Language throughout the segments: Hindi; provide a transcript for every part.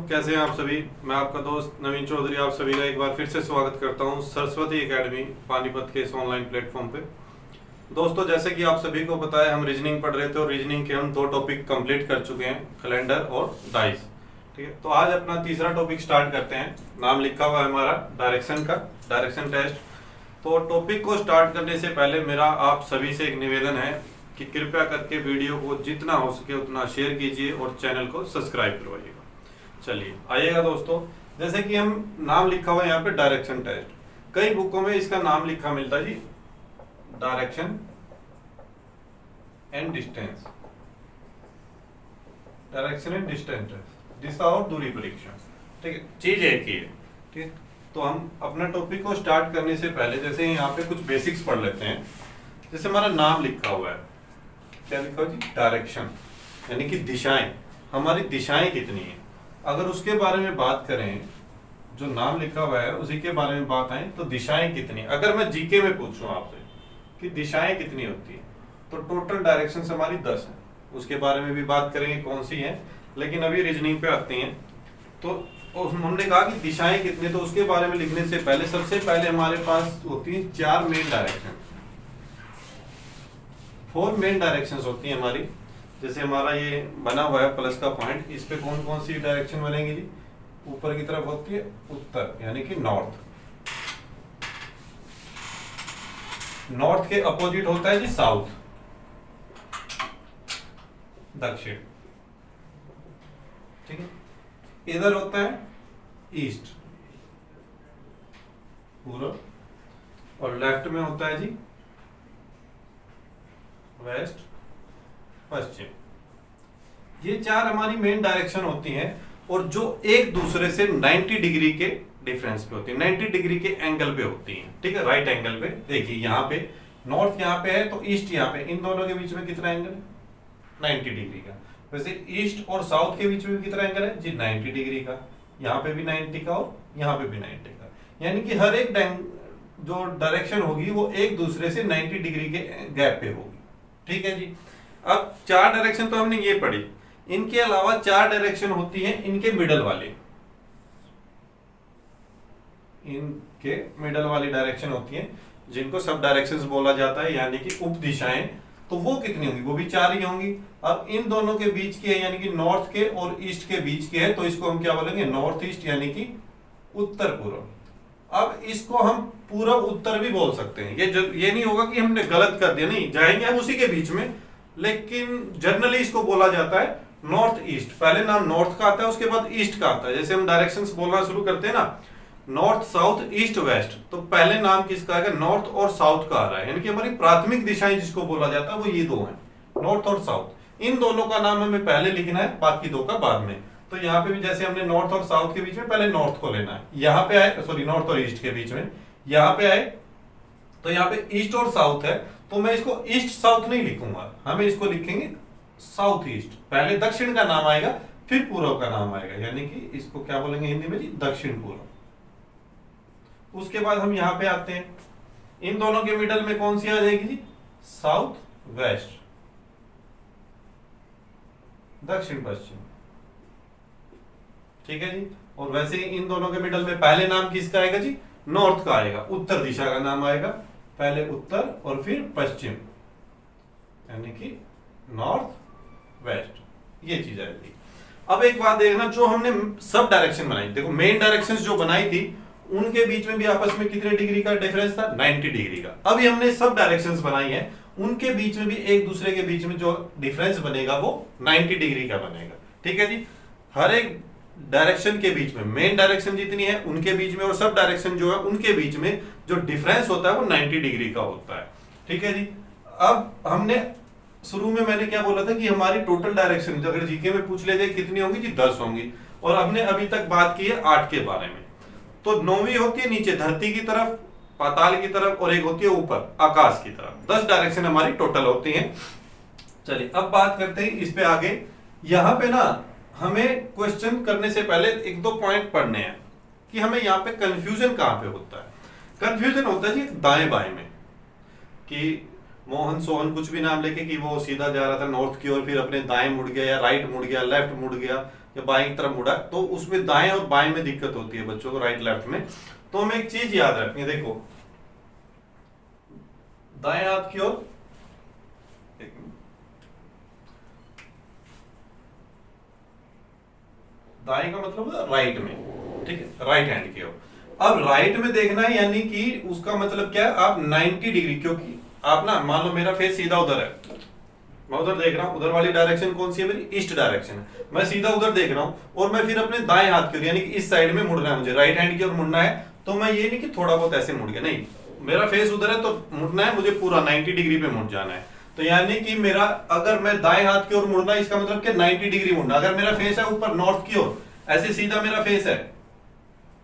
कैसे हैं आप सभी। मैं आपका दोस्त नवीन चौधरी आप सभी का एक बार फिर से स्वागत करता हूं सरस्वती एकेडमी पानीपत के इस ऑनलाइन प्लेटफॉर्म पे। दोस्तों, जैसे कि आप सभी को पता है, हम रीजनिंग पढ़ रहे थे और रीजनिंग के हम 2 टॉपिक कंप्लीट कर चुके हैं, कैलेंडर और डाइस। ठीक है, तो आज अपना तीसरा टॉपिक स्टार्ट करते हैं। नाम लिखा हुआ है हमारा डायरेक्शन का, डायरेक्शन टेस्ट। तो टॉपिक को स्टार्ट करने से पहले मेरा आप सभी से एक निवेदन है कि कृपया करके वीडियो को जितना हो सके उतना शेयर कीजिए और चैनल को सब्सक्राइब करवाइएगा। चलिए आइएगा दोस्तों, जैसे कि हम नाम लिखा हुआ है यहाँ पे डायरेक्शन टेस्ट। कई बुकों में इसका नाम लिखा मिलता है जी, direction and distance, direction and distance, दिशा और दूरी परीक्षा। ठीक है, चीज एक ही है। ठीक है, तो हम अपना टॉपिक को स्टार्ट करने से पहले जैसे यहाँ पे कुछ बेसिक्स पढ़ लेते हैं। जैसे हमारा नाम लिखा हुआ है, क्या लिखा हुआ जी, डायरेक्शन, यानी कि दिशाएं। हमारी दिशाएं कितनी है, अगर उसके बारे में बात करें, जो नाम लिखा हुआ है उसी के बारे में बात आए तो दिशाएं कितनी। अगर मैं जीके में पूछूं आपसे कि दिशाएं कितनी होती है, तो टोटल डायरेक्शन हमारी 10 है। उसके बारे में भी बात करेंगे कौन सी है, लेकिन अभी रीजनिंग पे आते हैं। तो उन्होंने कहा कि दिशाएं कितनी, तो उसके बारे में लिखने से पहले सबसे पहले हमारे पास होती है 4 मेन डायरेक्शन, 4 मेन डायरेक्शंस होती हैं हमारी। जैसे हमारा ये बना हुआ है प्लस का पॉइंट, इस पे कौन कौन सी डायरेक्शन बनेगी जी। ऊपर की तरफ होती है उत्तर, यानी कि नॉर्थ। नॉर्थ के अपोजिट होता है जी साउथ, दक्षिण। ठीक है, इधर होता है ईस्ट, पूर्व, और लेफ्ट में होता है जी वेस्ट, पश्चिम। ये 4 हमारी मेन डायरेक्शन होती हैं, और जो एक दूसरे से 90 डिग्री के डिफरेंस पे होती है, 90 डिग्री के एंगल पे होती हैं। ठीक है, राइट एंगल पे। देखिए यहाँ पे नॉर्थ यहाँ पे है तो ईस्ट यहाँ पे, इन दोनों के बीच में कितना एंगल है, 90 डिग्री का। वैसे ईस्ट और साउथ के बीच में कितना एंगल है जी, 90 डिग्री का। यहाँ पे भी 90 का और यहाँ पे भी 90 का, यानी कि हर एक जो डायरेक्शन होगी वो एक दूसरे से 90 डिग्री के गैप पे होगी। ठीक है जी। अब 4 डायरेक्शन तो हमने ये पढ़ी, इनके अलावा 4 डायरेक्शन होती हैं इनके मिडल वाले, इनके मिडल वाली डायरेक्शन होती हैं, जिनको सब डायरेक्शंस बोला जाता है, यानी कि उप दिशाएं। तो वो कितनी होंगी, वो भी 4 ही होंगी। अब इन दोनों के बीच की है, यानी कि नॉर्थ के और ईस्ट के बीच की है, तो इसको हम क्या बोलेंगे, नॉर्थ ईस्ट, यानी कि उत्तर पूर्व। अब इसको हम पूर्व उत्तर भी बोल सकते हैं। ये नहीं होगा कि हमने गलत कर दिया, नहीं, जाएंगे हम उसी के बीच में, लेकिन जनरली इसको बोला जाता है नॉर्थ ईस्ट। पहले नाम नॉर्थ का आता है, उसके बाद ईस्ट का आता है। जैसे हम डायरेक्शंस बोलना शुरू करते हैं ना, नॉर्थ, साउथ, ईस्ट, वेस्ट, तो पहले नाम किसका आएगा, नॉर्थ और साउथ का आ रहा है। यानी कि हमारी प्राथमिक दिशाएं जिसको बोला जाता है वो ये 2 हैं, नॉर्थ और साउथ। इन दोनों का नाम हमें पहले लिखना है, बाकी 2 का बाद में। तो यहाँ पे भी जैसे हमने नॉर्थ और साउथ के बीच में पहले नॉर्थ को लेना है, यहाँ पे आए, सॉरी, नॉर्थ और ईस्ट के बीच में यहाँ पे आए, तो यहाँ पे ईस्ट और साउथ है, तो मैं इसको ईस्ट साउथ नहीं लिखूंगा, हमें इसको लिखेंगे साउथ ईस्ट। पहले दक्षिण का नाम आएगा, फिर पूर्व का नाम आएगा, यानी कि इसको क्या बोलेंगे हिंदी में जी, दक्षिण पूर्व। उसके बाद हम यहाँ पे आते हैं, इन दोनों के मिडल में कौन सी आ जाएगी जी, साउथ वेस्ट, दक्षिण पश्चिम। ठीक है जी। और वैसे ही इन दोनों के मिडल में पहले नाम किसका आएगा जी, नॉर्थ का आएगा, उत्तर दिशा का नाम आएगा, पहले उत्तर और फिर पश्चिम, यानी कि नॉर्थ वेस्ट, ये चीज आएगी। अब एक बात देखना, जो हमने सब डायरेक्शन बनाई, देखो मेन डायरेक्शंस जो बनाई थी उनके बीच में भी आपस में कितने डिग्री का डिफरेंस था, 90 डिग्री का। अभी हमने सब डायरेक्शंस बनाई है, उनके बीच में भी एक दूसरे के बीच में जो डिफरेंस बनेगा वो 90 डिग्री का बनेगा। ठीक है जी। हर एक डायरेक्शन के बीच में, मेन डायरेक्शन जितनी है उनके बीच में और सब डायरेक्शन जो है उनके बीच में जो डिफरेंस होता है वो 90 डिग्री का होता है। ठीक है जी। अब हमने शुरू में मैंने क्या बोला था कि हमारी टोटल डायरेक्शन अगर जीके में पूछ ले जाए कितनी होंगी जी, 10 होंगी। और हमने अभी तक बात की है 8 के बारे में। तो 9वीं होती है नीचे धरती की तरफ, पाताल की तरफ, और एक होती है ऊपर आकाश की तरफ। 10 डायरेक्शन हमारी टोटल होती हैं। चलिए अब बात करते हैं इस पे आगे। यहाँ पे ना हमें क्वेश्चन करने से पहले 1-2 पॉइंट पढ़ने हैं कि हमें यहाँ पे कंफ्यूजन कहाँ पे होता है। कंफ्यूजन होता है जी दाएं बाएं में, कि मोहन सोहन कुछ भी नाम लेके कि वो सीधा जा रहा था नॉर्थ की ओर, फिर अपने दाएं मुड़ गया या राइट मुड़ गया, लेफ्ट मुड़ गया, या बाएं की तरफ मुड़ा है, तो उसमें दाएं और बाएं में दिक्कत होती है बच्चों को, राइट लेफ्ट में। तो हमें एक चीज याद रखनी है, देखो दाएं हाथ की ओर, दाएं का मतलब राइट में, ठीक है, राइट हैंड की ओर। अब राइट में देखना है, यानी कि उसका मतलब क्या है, आप 90 डिग्री, क्योंकि आप ना मान लो मेरा फेस सीधा उधर है, मैं उधर देख रहा हूं, उधर वाली डायरेक्शन कौन सी है मेरी, ईस्ट डायरेक्शन है, मैं सीधा उधर देख रहा हूं और मैं फिर अपने दाएं हाथ की ओर यानी कि इस साइड में मुड़ना है, मुझे राइट हैंड की ओर मुड़ना है। तो मैं ये नहीं कि थोड़ा बहुत ऐसे मुड़ गया, नहीं, मेरा फेस उधर है तो मुड़ना है मुझे पूरा 90 डिग्री पे मुड़ जाना है। तो यानी कि मेरा, अगर मैं दाएं हाथ की ओर मुड़ना है, इसका मतलब क्या 90 डिग्री मुड़ना। अगर मेरा फेस है ऊपर नॉर्थ की ओर, ऐसे सीधा मेरा फेस है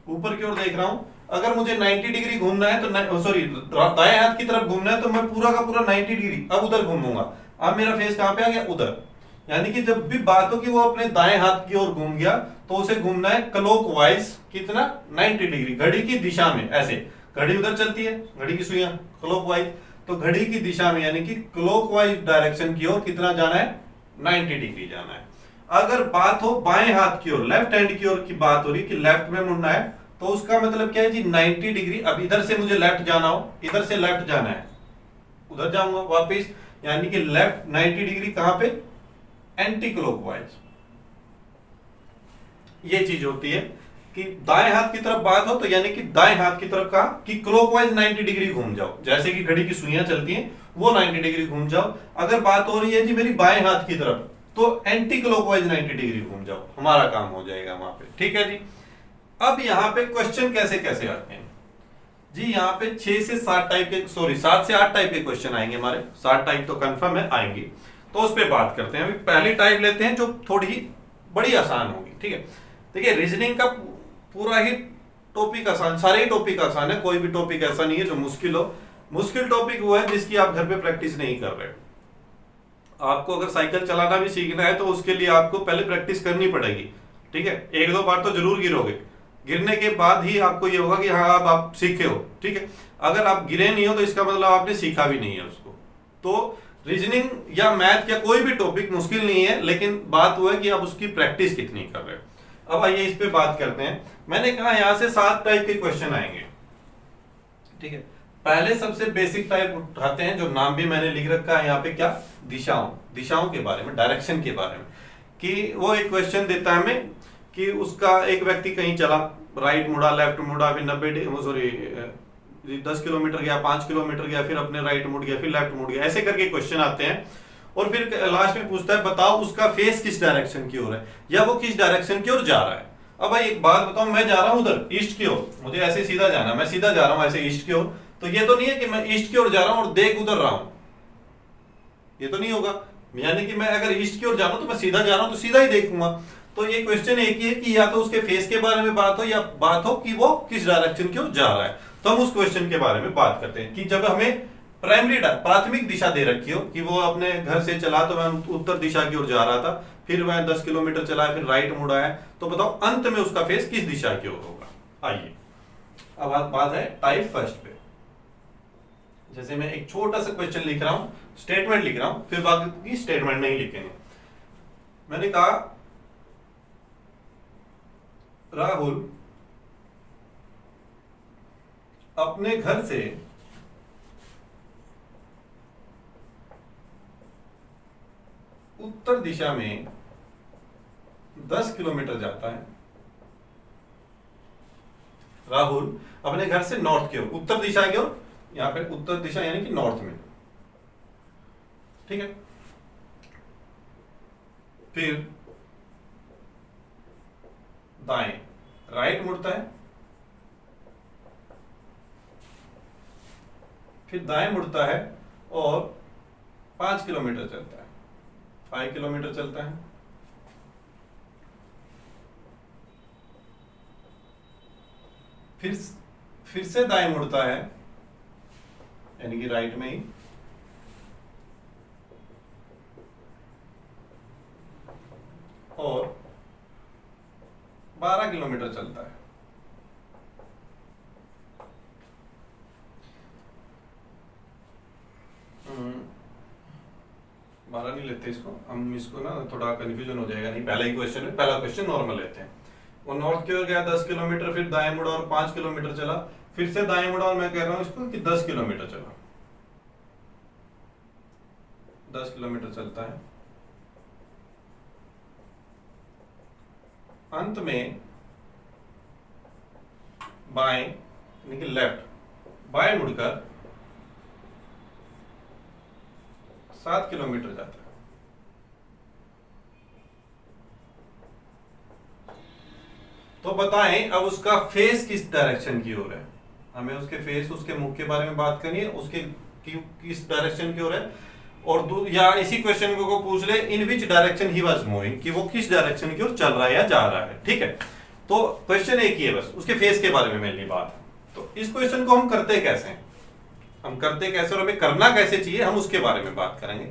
ऊपर की ओर देख रहा हूं, अगर मुझे 90 डिग्री घूमना है तो सॉरी दाएं हाथ की तरफ घूमना है तो मैं पूरा का पूरा 90 डिग्री अब उधर घूमूंगा। अब मेरा फेस कहां पे आ गया, उधर। यानी कि जब भी बात हो कि वो अपने दाएं हाथ की ओर घूम गया तो उसे घूमना है क्लॉकवाइज, कितना, 90 डिग्री, घड़ी की दिशा में। ऐसे घड़ी उधर चलती है, घड़ी की सुइयां क्लॉकवाइज, तो घड़ी की दिशा में यानी कि क्लॉकवाइज डायरेक्शन की ओर कितना जाना है, 90 डिग्री जाना है। अगर बात हो बाएं हाथ की ओर, लेफ्ट हैंड की ओर की बात हो रही कि लेफ्ट में मुड़ना है, तो उसका मतलब क्या है जी, 90 डिग्री। अब इधर से मुझे लेफ्ट जाना हो, इधर से लेफ्ट जाना है, उधर जाऊंगा वापिस, यानी कि लेफ्ट 90 डिग्री कहां पे, एंटी क्लॉकवाइज। ये चीज होती है कि दाएं हाथ की तरफ बात हो तो यानी कि दाएं हाथ की तरफ कहा कि क्लॉकवाइज 90 डिग्री घूम जाओ, जैसे कि घड़ी की सुइयां चलती हैं वो 90 डिग्री घूम जाओ। अगर बात हो रही है जी मेरी बाएं हाथ की तरफ, तो एंटी क्लॉकवाइज 90 डिग्री घूम जाओ, हमारा काम हो जाएगा वहां पे, ठीक है जी। अब यहाँ पे क्वेश्चन कैसे कैसे आते हैं जी, यहाँ पे 6 से 7 टाइप के, सॉरी 7 से 8 टाइप के क्वेश्चन आएंगे हमारे, 7 टाइप तो कंफर्म है आएंगे। तो उस पर बात करते हैं। अभी पहली टाइप लेते हैं जो थोड़ी बड़ी आसान होगी, ठीक है। देखिए रीजनिंग का पूरा ही टॉपिक आसान, सारे ही टॉपिक आसान है, कोई भी टॉपिक ऐसा नहीं है जो मुश्किल हो। मुश्किल टॉपिक वो है जिसकी आप घर पे प्रैक्टिस नहीं कर रहे। आपको अगर साइकिल चलाना भी सीखना है तो उसके लिए आपको पहले प्रैक्टिस करनी पड़ेगी, ठीक है। एक दो बार तो जरूर गिरोगे, गिरने के बाद ही आपको ये होगा कि हाँ अब आप सीखे हो, ठीक है। अगर आप गिरे नहीं हो तो इसका मतलब आपने सीखा भी नहीं है उसको। तो रीजनिंग या मैथ या कोई भी टॉपिक मुश्किल नहीं है, लेकिन बात वो है कि आप उसकी प्रैक्टिस कितनी कर रहे हो। अब आइए इस पे बात करते हैं। मैंने कहा यहां से 7 टाइप के क्वेश्चन आएंगे, ठीक है। पहले सबसे बेसिक टाइप उठाते हैं, जो नाम भी मैंने लिख रखा है यहाँ पे, क्या, दिशाओं, दिशाओं के बारे में, डायरेक्शन के बारे में। कि वो एक क्वेश्चन देता है हमें कि उसका एक व्यक्ति कहीं चला, राइट मुड़ा, लेफ्ट मुड़ा, फिर 10 किलोमीटर गया, 5 किलोमीटर गया, फिर अपने राइट मुड़ गया, फिर लेफ्ट मुड़ गया, ऐसे करके क्वेश्चन आते हैं। और फिर लास्ट में पूछता है बताओ उसका फेस किस डायरेक्शन की ओर है, या वो किस डायरेक्शन की ओर जा रहा है। अब भाई एक बात बताओ, मैं जा रहा हूं उधर ईस्ट की ओर, मुझे ऐसे सीधा जाना, मैं सीधा जा रहा हूं ऐसे ईस्ट की ओर, तो ये तो नहीं है कि मैं ईस्ट की ओर जा रहा हूं और देख उधर रहा हूं, ये तो नहीं होगा। यानी कि मैं अगर ईस्ट की ओर जा रहा हूं तो मैं सीधा जा रहा हूं तो सीधा ही देखूंगा। तो ये क्वेश्चन एक ही है कि या तो उसके फेस के बारे में बात हो या बात हो कि वो किस डायरेक्शन की ओर जा रहा है। तो हम उस क्वेश्चन के बारे में बात करते हैं कि जब हमें प्राथमिक दिशा दे रखी हो कि वो अपने घर से चला तो मैं उत्तर दिशा की ओर जा रहा था, फिर मैं 10 किलोमीटर चला, फिर राइट मुड़ा है, तो बताओ अंत में उसका फेस किस दिशा की ओर होगा। आइए अब बात है टाइप फर्स्ट पे। जैसे मैं एक छोटा सा क्वेश्चन लिख रहा हूं, स्टेटमेंट लिख रहा हूं, फिर बाकी स्टेटमेंट नहीं लिखेंगे। मैंने कहा राहुल अपने घर से उत्तर दिशा में 10 किलोमीटर जाता है। राहुल अपने घर से नॉर्थ की ओर, उत्तर दिशा की ओर, यहां पे उत्तर दिशा यानी कि नॉर्थ में, ठीक है। फिर दाएं राइट मुड़ता है, फिर दाएं मुड़ता है और 5 किलोमीटर चलता है, 5 किलोमीटर चलता है। फिर से दाएं मुड़ता है यानी कि राइट में ही, और 12 किलोमीटर चलता है। बारह नहीं लेते हैं इसको, हम इसको ना थोड़ा कंफ्यूजन हो जाएगा, नहीं पहला ही क्वेश्चन है, पहला क्वेश्चन नॉर्मल लेते हैं। वो नॉर्थ की ओर गया 10 किलोमीटर, फिर दाएं मुड़ा और 5 किलोमीटर चला, फिर से दाएं मुड़ा और मैं कह रहा हूं इसको कि 10 किलोमीटर चला, 10 किलोमीटर चलता है। अंत में बाएं यानी कि लेफ्ट, बाएं मुड़कर 7 किलोमीटर जाता है। तो बताएं अब उसका फेस किस डायरेक्शन की ओर है, हमें उसके फेस, उसके मुख के बारे में बात करनी है, उसके किस डायरेक्शन की ओर है, और या इसी क्वेश्चन को पूछ ले in which direction he was moving, कि वो किस डायरेक्शन की ओर चल रहा है या जा रहा है। ठीक है, तो क्वेश्चन एक ही है, बस उसके फेस के बारे में मेनली बात। तो इस क्वेश्चन को हम करते कैसे हैं, हम करते कैसे और हमें करना कैसे चाहिए, हम उसके बारे में बात करेंगे।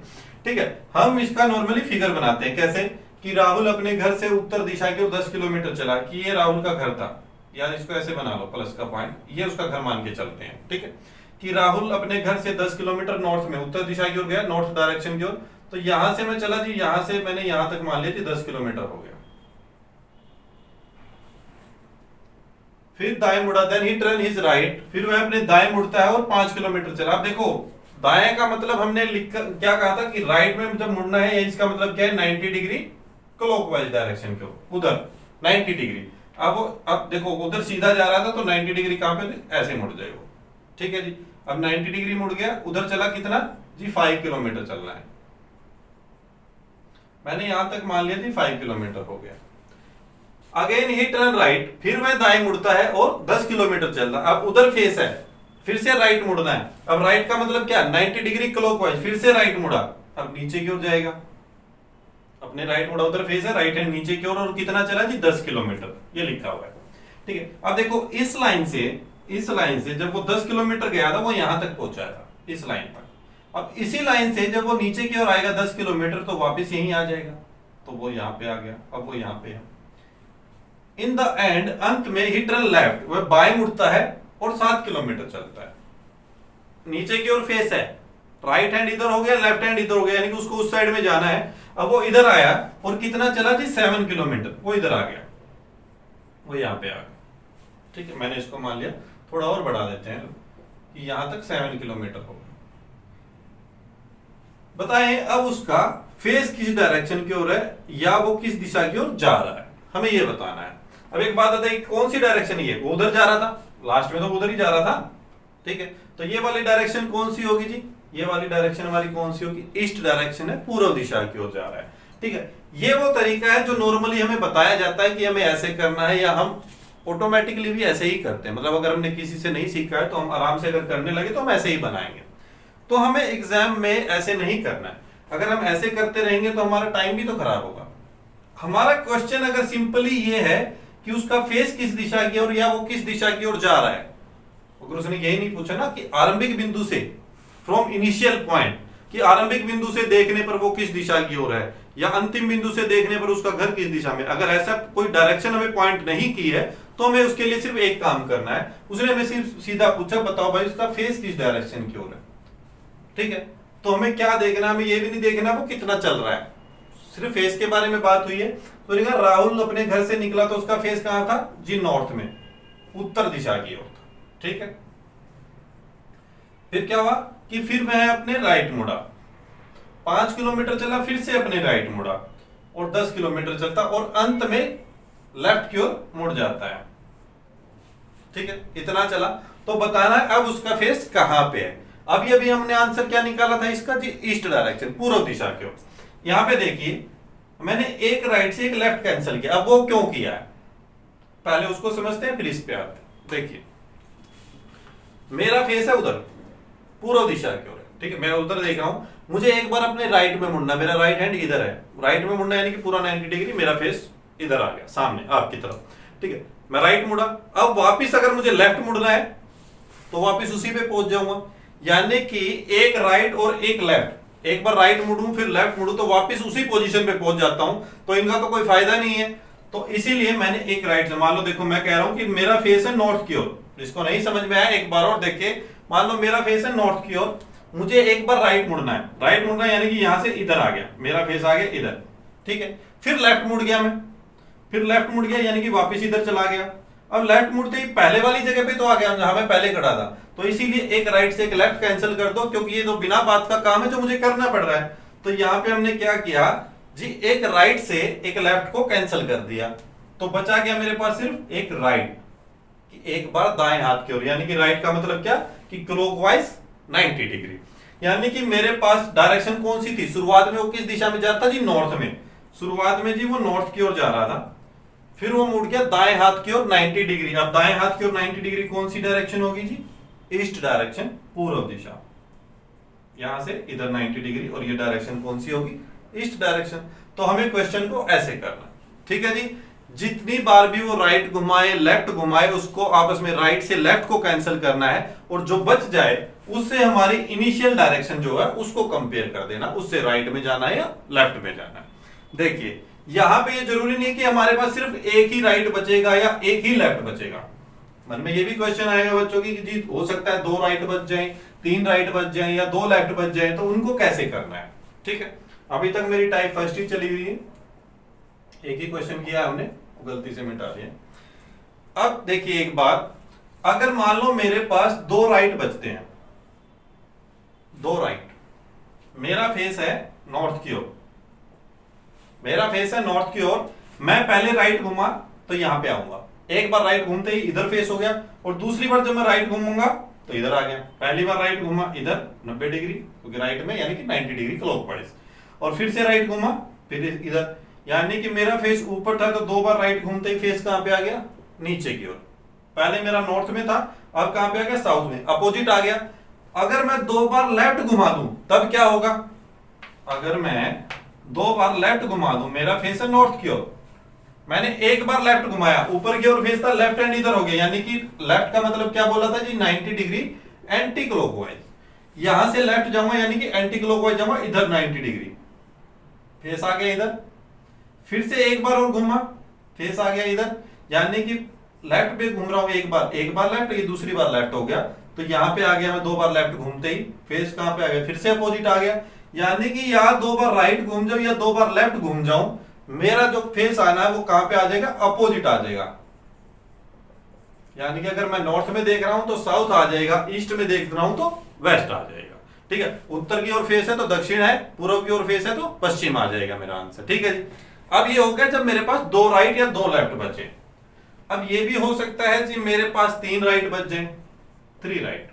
ठीक है, हम इसका नॉर्मली फिगर बनाते हैं कैसे, कि राहुल अपने घर से उत्तर दिशा की ओर 10 किलोमीटर चला, कि ये राहुल का घर था, यार इसको ऐसे बना लो प्लस का पॉइंट, ये उसका घर मान के चलते हैं। ठीक है, कि राहुल अपने घर से 10 किलोमीटर नॉर्थ में, उत्तर दिशा की ओर गया, नॉर्थ डायरेक्शन की ओर। तो यहां से मैं चला जी, यहां से मैंने यहां तक मान लिया जी 10 किलोमीटर हो गया। फिर दाएं मुड़ा, then he turn his right, फिर वह अपने दाएं मुड़ता है और 5 किलोमीटर चला। अब देखो दाएं का मतलब हमने क्या कहा था कि राइट में जब मुड़ना है, इसका मतलब क्या है 90 डिग्री क्लॉकवाइज डायरेक्शन की ओर, उधर 90 डिग्री। अब देखो उधर सीधा जा रहा था तो 90 डिग्री कहां पे, ऐसे मुड़ जाए वो। ठीक है जी, अब 90 डिग्री मुड़ गया, उधर चला कितना जी 5 किलोमीटर चलना है, मैंने यहां तक मान लिया जी 5 किलोमीटर हो गया। अगेन ही टर्न राइट, फिर वह दाएं मुड़ता है और 10 किलोमीटर चल रहा है। अब उधर फेस है, फिर से राइट मुड़ना है। अब राइट का मतलब क्या, 90 डिग्री क्लॉकवाइज, फिर से राइट मुड़ा, अब नीचे की ओर जाएगा, अपने राइट मुड़ा, उधर फेस है, राइट हैंड नीचे की ओर, और कितना चला जी 10 किलोमीटर, ये लिखा हुआ है। ठीक है, अब देखो इस लाइन से जब वो 10 किलोमीटर गया था वो यहां तक पहुंचा था, इस लाइन पर। अब इसी लाइन से जब वो नीचे की ओर आएगा 10 किलोमीटर तो वापस यहीं आ जाएगा, तो वो यहां पे आ गया, अब वो यहां पे है। इन द एंड, अंत में ही टर्न लेफ्ट, वह बाएं मुड़ता है और 7 किलोमीटर चलता है। नीचे की ओर फेस है, राइट हैंड इधर हो गया, लेफ्ट हैंड इधर हो गया, यानी कि उसको उस साइड में जाना है। अब वो इधर आया और कितना चला जी 7 किलोमीटर, वो इधर आ गया, वो यहां पे आ गया। ठीक है, मैंने इसको मान लिया, थोड़ा और बढ़ा देते हैं कि यहां तक 7 किलोमीटर हो गया। बताएं अब उसका फेस किस डायरेक्शन की ओर है या वो किस दिशा की ओर जा रहा है, हमें ये बताना है। अब एक बात आता है कौन सी डायरेक्शन है, वो उधर जा रहा था, लास्ट में तो उधर ही जा रहा था। ठीक है, तो ये वाली डायरेक्शन कौन सी होगी जी, ये वाली डायरेक्शन हमारी कौन सी होगी, ईस्ट डायरेक्शन है, पूर्व दिशा की ओर जा रहा है। ठीक है, ये वो तरीका है जो नॉर्मली हमें बताया जाता है कि हमें ऐसे करना है, या हम ऑटोमेटिकली भी ऐसे ही करते हैं। मतलब अगर हमने किसी से नहीं सीखा है तो हम आराम से अगर करने लगे तो हम ऐसे ही बनाएंगे। तो हमें एग्जाम में ऐसे नहीं करना है, अगर हम ऐसे करते रहेंगे तो हमारा टाइम भी तो खराब होगा। हमारा क्वेश्चन अगर सिंपली ये है कि उसका फेस किस दिशा की ओर या वो किस दिशा की ओर जा रहा है, अगर उसने यही नहीं पूछा ना कि आरंभिक बिंदु से, फ्रॉम इनिशियल पॉइंट, कि आरंभिक बिंदु से देखने पर वो किस दिशा की ओर है, या अंतिम बिंदु से देखने पर उसका घर किस दिशा में, अगर ऐसा कोई डायरेक्शन हमें पॉइंट नहीं की है तो हमें उसके लिए सिर्फ एक काम करना है। उसने हमें सिर्फ सीधा पूछा बताओ भाई उसका फेस किस डायरेक्शन की ओर है। ठीक है, तो हमें क्या देखना, हमें ये भी नहीं देखना वो कितना चल रहा है, सिर्फ फेस के बारे में बात हुई है। तो देखा राहुल अपने घर से निकला तो उसका फेस कहां था जी, नॉर्थ में, उत्तर दिशा की ओर था। ठीक है, फिर क्या हुआ कि फिर वह अपने राइट मुड़ा, 5 किलोमीटर चला, फिर से अपने राइट मुड़ा और 10 किलोमीटर चलता और अंत में लेफ्ट की ओर मुड़ जाता है। ठीक है, इतना चला, तो बताना है अब उसका फेस कहां पे है। अभी अभी हमने आंसर क्या निकाला था इसका जी, ईस्ट डायरेक्शन, पूर्व दिशा की ओर। यहां पे देखिए मैंने एक राइट से एक लेफ्ट कैंसिल किया, अब वो क्यों किया है पहले उसको समझते हैं फिर इस पे आते हैं। देखिए मेरा फेस है उधर, पूर्व दिशा की ओर है। ठीक है, मैं उधर देख रहा हूं, मुझे एक बार अपने राइट में मुड़ना, मेरा राइट हैंड इधर है, राइट में मुड़ना यानी कि पूरा 90 डिग्री, मेरा फेस इधर आ गया सामने आपकी तरफ। ठीक है, मैं राइट मुड़ा, अब वापिस अगर मुझे लेफ्ट मुड़ना है तो वापिस उसी पे पहुंच जाऊंगा, यानी कि एक राइट और एक लेफ्ट, एक बार राइट मुड़ूं फिर लेफ्ट मुड़ूं तो वापिस उसी पोजीशन पे पहुंच जाता हूं, तो इनका तो कोई फायदा नहीं है। तो इसीलिए मैंने एक राइट से, मान लो देखो मैं कह रहा हूं कि मेरा फेस है नॉर्थ की ओर, जिसको नहीं समझ में आया एक बार और देखिए, मान लो मेरा फेस है नॉर्थ की ओर, मुझे एक बार राइट मुड़ना है, राइट मुड़ना है यानी कि यहां से इधर आ गया, मेरा फेस आ गया इधर, ठीक है। फिर लेफ्ट मुड़ गया मैं, फिर लेफ्ट मुड़ गया यानी कि वापस इधर चला गया। अब लेफ्ट मुड़ते ही पहले वाली जगह पे तो आ गया जहां मैं पहले खड़ा था, तो इसीलिए एक राइट से एक लेफ्ट कैंसिल कर दो, क्योंकि ये तो बिना बात का काम है जो मुझे करना पड़ रहा है। तो यहां पे हमने क्या किया जी, एक राइट से एक लेफ्ट को कैंसिल कर दिया, तो बचा गया मेरे पास सिर्फ एक राइट, एक बार दाएं हाथ की ओर, यानी कि राइट का मतलब क्या कि क्लॉकवाइज 90 डिग्री। यानी कि मेरे पास डायरेक्शन कौन सी थी, शुरुआत में वो किस दिशा में जा रहा था जी, नॉर्थ में। शुरुआत में जी वो नॉर्थ की ओर जा रहा था, फिर वो मुड़ गया दाएं हाथ की ओर 90 डिग्री। अब दाएं हाथ की ओर 90 डिग्री कौन सी डायरेक्शन होगी जी, ईस्ट डायरेक्शन, पूर्व दिशा। यहां से इधर 90 डिग्री और ये डायरेक्शन कौन सी होगी, ईस्ट डायरेक्शन। तो हमें क्वेश्चन को ऐसे करना, ठीक है जी। जितनी बार भी वो राइट घुमाए लेफ्ट घुमाए, उसको आपस में राइट से लेफ्ट को कैंसिल करना है, और जो बच जाए उससे हमारी इनिशियल डायरेक्शन जो है उसको कंपेयर कर देना, उससे राइट में जाना है या लेफ्ट में जाना है। देखिए यहां पे ये जरूरी नहीं कि हमारे पास सिर्फ एक ही राइट बचेगा या एक ही लेफ्ट बचेगा। मन में ये भी क्वेश्चन आएगा बच्चों की कि जी हो सकता है 2 राइट बच जाए, 3 राइट बच जाए या 2 लेफ्ट बच जाए, तो उनको कैसे करना है, ठीक है। अभी तक मेरी टाइप फर्स्ट ही चली हुई है, एक ही क्वेश्चन किया हमने, गलती से मिटा दिया। अब देखिए एक बात, अगर मान लो मेरे पास 2 राइट बचते हैं, 2 राइट, मेरा फेस है नॉर्थ की ओर, मेरा फेस है नॉर्थ की ओर, मैं पहले राइट घूमा तो यहां पे आऊंगा, एक बार राइट घूमते ही इधर फेस हो गया, और दूसरी बार जब मैं राइट घूमूंगा तो इधर आ गया। पहली बार राइट घूमा इधर 90 डिग्री, क्योंकि राइट में यानी कि 90 डिग्री क्लॉकवाइज, और फिर से राइट घूमा फिर इधर, यानी कि मेरा फेस ऊपर था तो 2 बार राइट घूमते ही फेस कहां पे आ गया, नीचे की ओर। पहले मेरा नॉर्थ में था, अब कहां पे आ गया, साउथ में, अपोजिट आ गया। अगर मैं 2 बार लेफ्ट घुमा दूं तब क्या होगा, अगर मैं 2 बार लेफ्ट घुमा दूं, मेरा फेस है नॉर्थ की ओर, मैंने एक बार लेफ्ट घुमाया, ऊपर की ओर फेस था, लेफ्ट हैंड इधर हो गया, यानी कि लेफ्ट का मतलब क्या बोला था जी, 90 डिग्री एंटी क्लॉकवाइज। यहां से लेफ्ट जाऊंगा यानी कि एंटी क्लॉकवाइज जाऊंगा, इधर 90 डिग्री, फेस आ गया इधर। फिर से एक बार और घूमा, फेस आ गया इधर, यानी कि लेफ्ट पे घूम रहा हूं एक बार लेफ्ट, ये दूसरी बार लेफ्ट हो गया, तो यहां पे आ गया मैं 2 बार लेफ्ट घूमते ही, फेस कहां पे आ गया, फिर से अपोजिट आ गया। यानी कि या 2 बार राइट घूम जाऊं या 2 बार लेफ्ट घूम जाऊं, मेरा जो फेस आना है वो कहां पे आ जाएगा, अपोजिट आ जाएगा। यानी कि अगर मैं नॉर्थ में देख रहा हूं तो साउथ आ जाएगा, ईस्ट में देख रहा हूं तो वेस्ट आ जाएगा, ठीक है। उत्तर की ओर फेस है तो दक्षिण है, पूर्व की ओर फेस है तो पश्चिम आ जाएगा मेरा आंसर, ठीक है जी। अब ये हो गया जब मेरे पास 2 राइट या 2 लेफ्ट बचे। अब ये भी हो सकता है जी मेरे पास 3 राइट बच जाए, 3 राइट,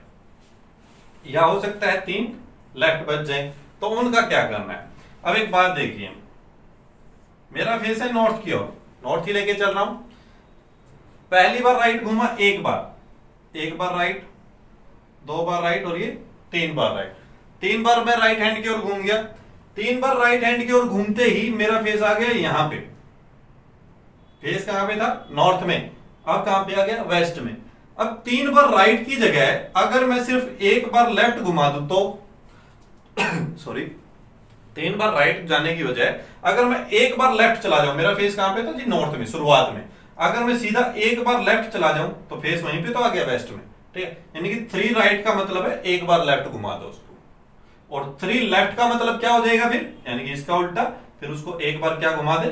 या हो सकता है 3 लेफ्ट बच जाए, तो उनका क्या करना है। अब एक बात देखिए, मेरा फेस है नॉर्थ की ओर, नॉर्थ ही लेके चल रहा हूं, पहली बार राइट घूमा एक बार राइट, 2 बार राइट, और ये 3 बार राइट, 3 बार मैं राइट हैंड की ओर घूम गया। 3 बार राइट हैंड की ओर घूमते ही मेरा फेस आ गया यहां पे, फेस कहां पे था, नॉर्थ में, अब कहां पे आ गया, वेस्ट में। अब 3 बार राइट की जगह अगर मैं सिर्फ एक बार लेफ्ट घुमा दूं तो सॉरी, 3 बार राइट जाने की बजाय अगर मैं एक बार लेफ्ट चला जाऊं, मेरा फेस कहां पे था जी, नॉर्थ में शुरुआत में, अगर मैं सीधा एक बार लेफ्ट चला जाऊं तो फेस वहीं पे तो आ गया, वेस्ट में, ठीक है। यानी कि 3 राइट का मतलब है एक बार लेफ्ट घुमा दो उसको, और 3 लेफ्ट का मतलब क्या हो जाएगा फिर, यानी कि इसका उल्टा, फिर उसको एक बार क्या घुमा दे,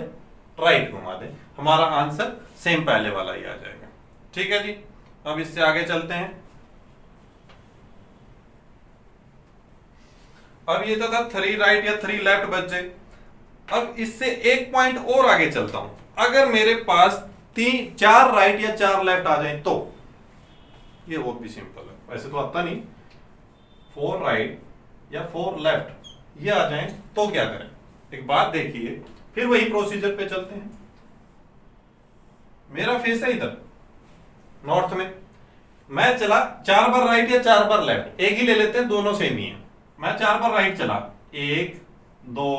राइट घुमा दे। हमारा आंसर सेम पहले वाला ही आ जाएगा, ठीक है जी। अब इससे आगे चलते हैं। अब ये तो था 3 राइट या 3 लेफ्ट बच जाए। अब इससे एक पॉइंट और आगे चलता हूं, अगर मेरे पास 4 राइट या 4 लेफ्ट आ जाए तो, ये और भी सिंपल है, वैसे तो आता नहीं, 4 राइट या 4 लेफ्ट ये आ जाए तो क्या करें। एक बात देखिए, फिर वही प्रोसीजर पे चलते हैं। मेरा फेस है इधर नॉर्थ में, मैं चला 4 बार राइट या 4 बार लेफ्ट, एक ही ले लेते हैं, दोनों सेम ही है। मैं 4 बार राइट चला, 1 2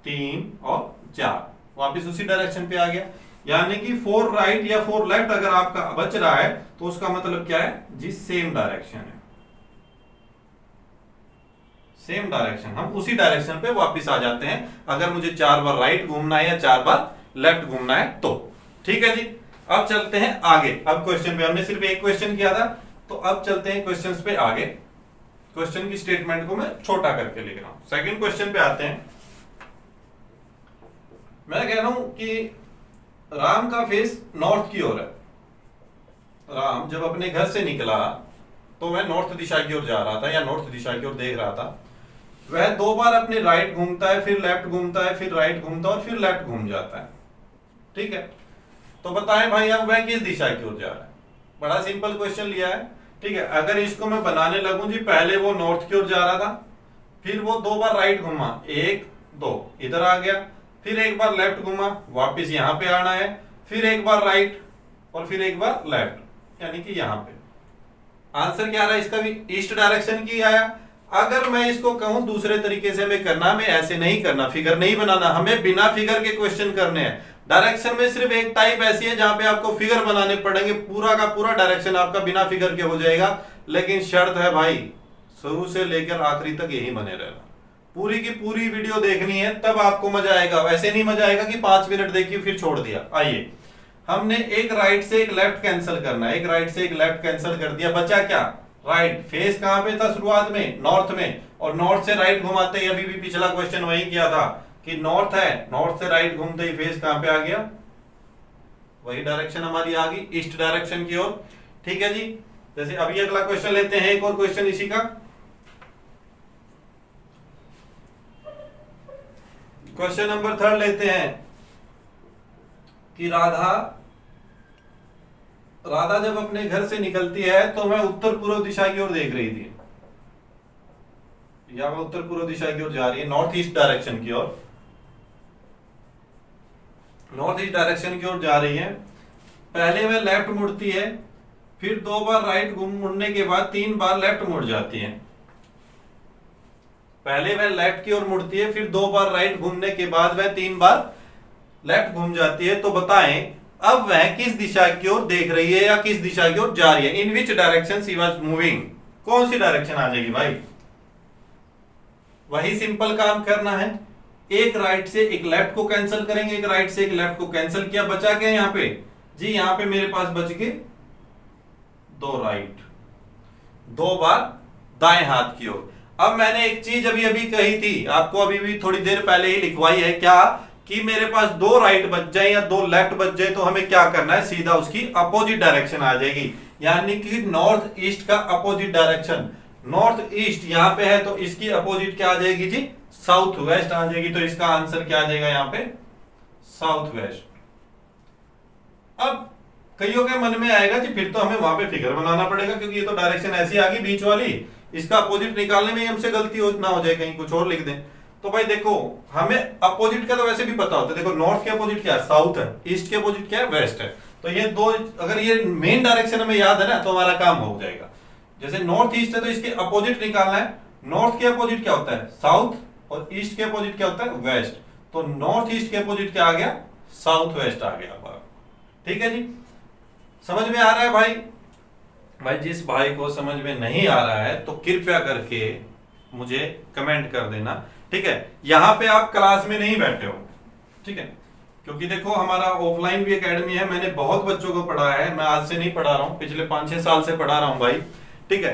3 और 4, वापिस उसी डायरेक्शन पे आ गया। यानी कि 4 राइट या 4 लेफ्ट अगर आपका बच रहा है तो उसका मतलब क्या है जी, सेम डायरेक्शन है, सेम डायरेक्शन, हम उसी डायरेक्शन पे वापस आ जाते हैं अगर मुझे 4 बार राइट घूमना है या 4 बार लेफ्ट घूमना है तो, ठीक है जी। अब चलते हैं आगे। अब क्वेश्चन पे हमने सिर्फ एक क्वेश्चन किया था, तो अब चलते हैं क्वेश्चंस पे आगे। क्वेश्चन की स्टेटमेंट को मैं छोटा करके लिख रहा हूं। सेकंड क्वेश्चन पे आते हैं। मैं कह रहा हूं कि राम का फेस नॉर्थ की ओर है। राम जब अपने घर से निकला तो वह नॉर्थ दिशा की ओर जा रहा था या नॉर्थ दिशा की ओर देख रहा था। वह 2 बार अपने राइट घूमता है, फिर लेफ्ट घूमता है, फिर राइट घूमता है और फिर लेफ्ट घूम जाता है। ठीक है, तो बताएं भाई अब वह किस दिशा की ओर जा रहा है। बड़ा सिंपल क्वेश्चन लिया है। ठीक है, अगर इसको मैं बनाने लगूं जी, पहले वो नॉर्थ की ओर जा रहा था, फिर वो 2 बार राइट घूमा, 1 2 इधर आ गया, फिर एक बार लेफ्ट घूमा, वापस यहां पे आना है, फिर एक बार राइट और फिर एक बार लेफ्ट, यानी कि यहां पे। आंसर क्या रहा इसका भी ईस्ट डायरेक्शन की आया। अगर मैं इसको कहूं दूसरे तरीके से मैं करना, मैं ऐसे नहीं करना, फिगर नहीं बनाना, हमें बिना फिगर के क्वेश्चन करने हैं। डायरेक्शन में सिर्फ एक टाइप ऐसी है जहां पे आपको फिगर बनाने पड़ेंगे, पूरा का पूरा डायरेक्शन आपका बिना फिगर के हो जाएगा। लेकिन शर्त है भाई, शुरू से लेकर आखिरी तक यही बने रहना, पूरी की पूरी वीडियो देखनी है, तब आपको मजा आएगा। वैसे नहीं मजा आएगा कि 5 मिनट देखिए फिर छोड़ दिया। आइए, हमने एक राइट से एक लेफ्ट कैंसिल करना है, एक राइट से एक लेफ्ट कैंसिल कर दिया, बचा क्या राइट। फेस कहां पे था शुरुआत में, नॉर्थ में, और नॉर्थ से राइट घुमाते ही, अभी भी पिछला क्वेश्चन वही किया था कि नॉर्थ है, नॉर्थ से राइट घूमते ही फेस कहां पे आ गया, वही डायरेक्शन हमारी आ गई ईस्ट डायरेक्शन की ओर। ठीक है जी, जैसे अभी अगला क्वेश्चन लेते हैं, एक और क्वेश्चन इसी का। क्वेश्चन नंबर 3 लेते हैं कि राधा जब अपने घर से निकलती है तो वह उत्तर पूर्व दिशा की ओर देख रही थी, या वह उत्तर पूर्व दिशा की ओर जा रही है, नॉर्थ ईस्ट डायरेक्शन की ओर, नॉर्थ ईस्ट डायरेक्शन की ओर जा रही है। पहले वह लेफ्ट मुड़ती है, फिर 2 बार राइट मुड़ने के बाद 3 बार लेफ्ट मुड़ जाती है। पहले वह लेफ्ट की ओर मुड़ती है, फिर 2 बार राइट घूमने के बाद वह 3 बार लेफ्ट घूम जाती है। तो बताएं अब वह किस दिशा की ओर देख रही है या किस दिशा की ओर जा रही है। In which direction she was moving, कौन सी डायरेक्शन आ जाएगी भाई। वही सिंपल काम करना है, एक राइट से एक लेफ्ट को कैंसिल करेंगे, एक राइट से एक लेफ्ट को कैंसिल किया, बचा क्या यहां पे जी, यहां पे मेरे पास बच गए 2 राइट, 2 बार दाएं हाथ की ओर। अब मैंने एक चीज अभी अभी कही थी आपको, अभी भी थोड़ी देर पहले ही लिखवाई है, क्या कि मेरे पास 2 राइट बच जाए या 2 लेफ्ट बच जाए तो हमें क्या करना है, सीधा उसकी अपोजिट डायरेक्शन आ जाएगी, यानी कि नॉर्थ ईस्ट का अपोजिट डायरेक्शन। नॉर्थ ईस्ट यहां पे है तो इसकी अपोजिट क्या आ जाएगी जी, साउथ वेस्ट आ जाएगी। तो इसका आंसर क्या आ जाएगा यहां पे, साउथ वेस्ट। अब कईयों के मन में आएगा कि फिर तो हमें वहां पे फिगर बनाना पड़ेगा, क्योंकि ये तो डायरेक्शन ऐसी आ गई बीच वाली, इसका अपोजिट निकालने में ही हमसे गलती ना हो जाए, कहीं कुछ और लिख दें। तो भाई देखो, हमें अपोजिट का तो वैसे भी पता होता है। देखो नॉर्थ के अपोजिट क्या है, साउथ है, ईस्ट के अपोजिट क्या है, वेस्ट है। तो ये दो, अगर ये मेन डायरेक्शन हमें याद है ना तो हमारा काम हो जाएगा। जैसे नॉर्थ ईस्ट है तो इसके अपोजिट निकालना है। नॉर्थ के अपोजिट क्या होता है, साउथ, और ईस्ट के अपोजिट क्या होता है, वेस्ट। तो नॉर्थ ईस्ट के अपोजिट क्या आ गया, साउथ वेस्ट आ गया। ठीक है जी, समझ में आ रहा है भाई। भाई जिस भाई को समझ में नहीं आ रहा है तो कृपया करके मुझे कमेंट कर देना। ठीक है, यहां पे आप क्लास में नहीं बैठे हो, ठीक है, क्योंकि देखो हमारा ऑफलाइन भी एकेडमी है, मैंने बहुत बच्चों को पढ़ाया है, मैं आज से नहीं पढ़ा रहा हूं, पिछले 5-6 साल से पढ़ा रहा हूं भाई। ठीक है,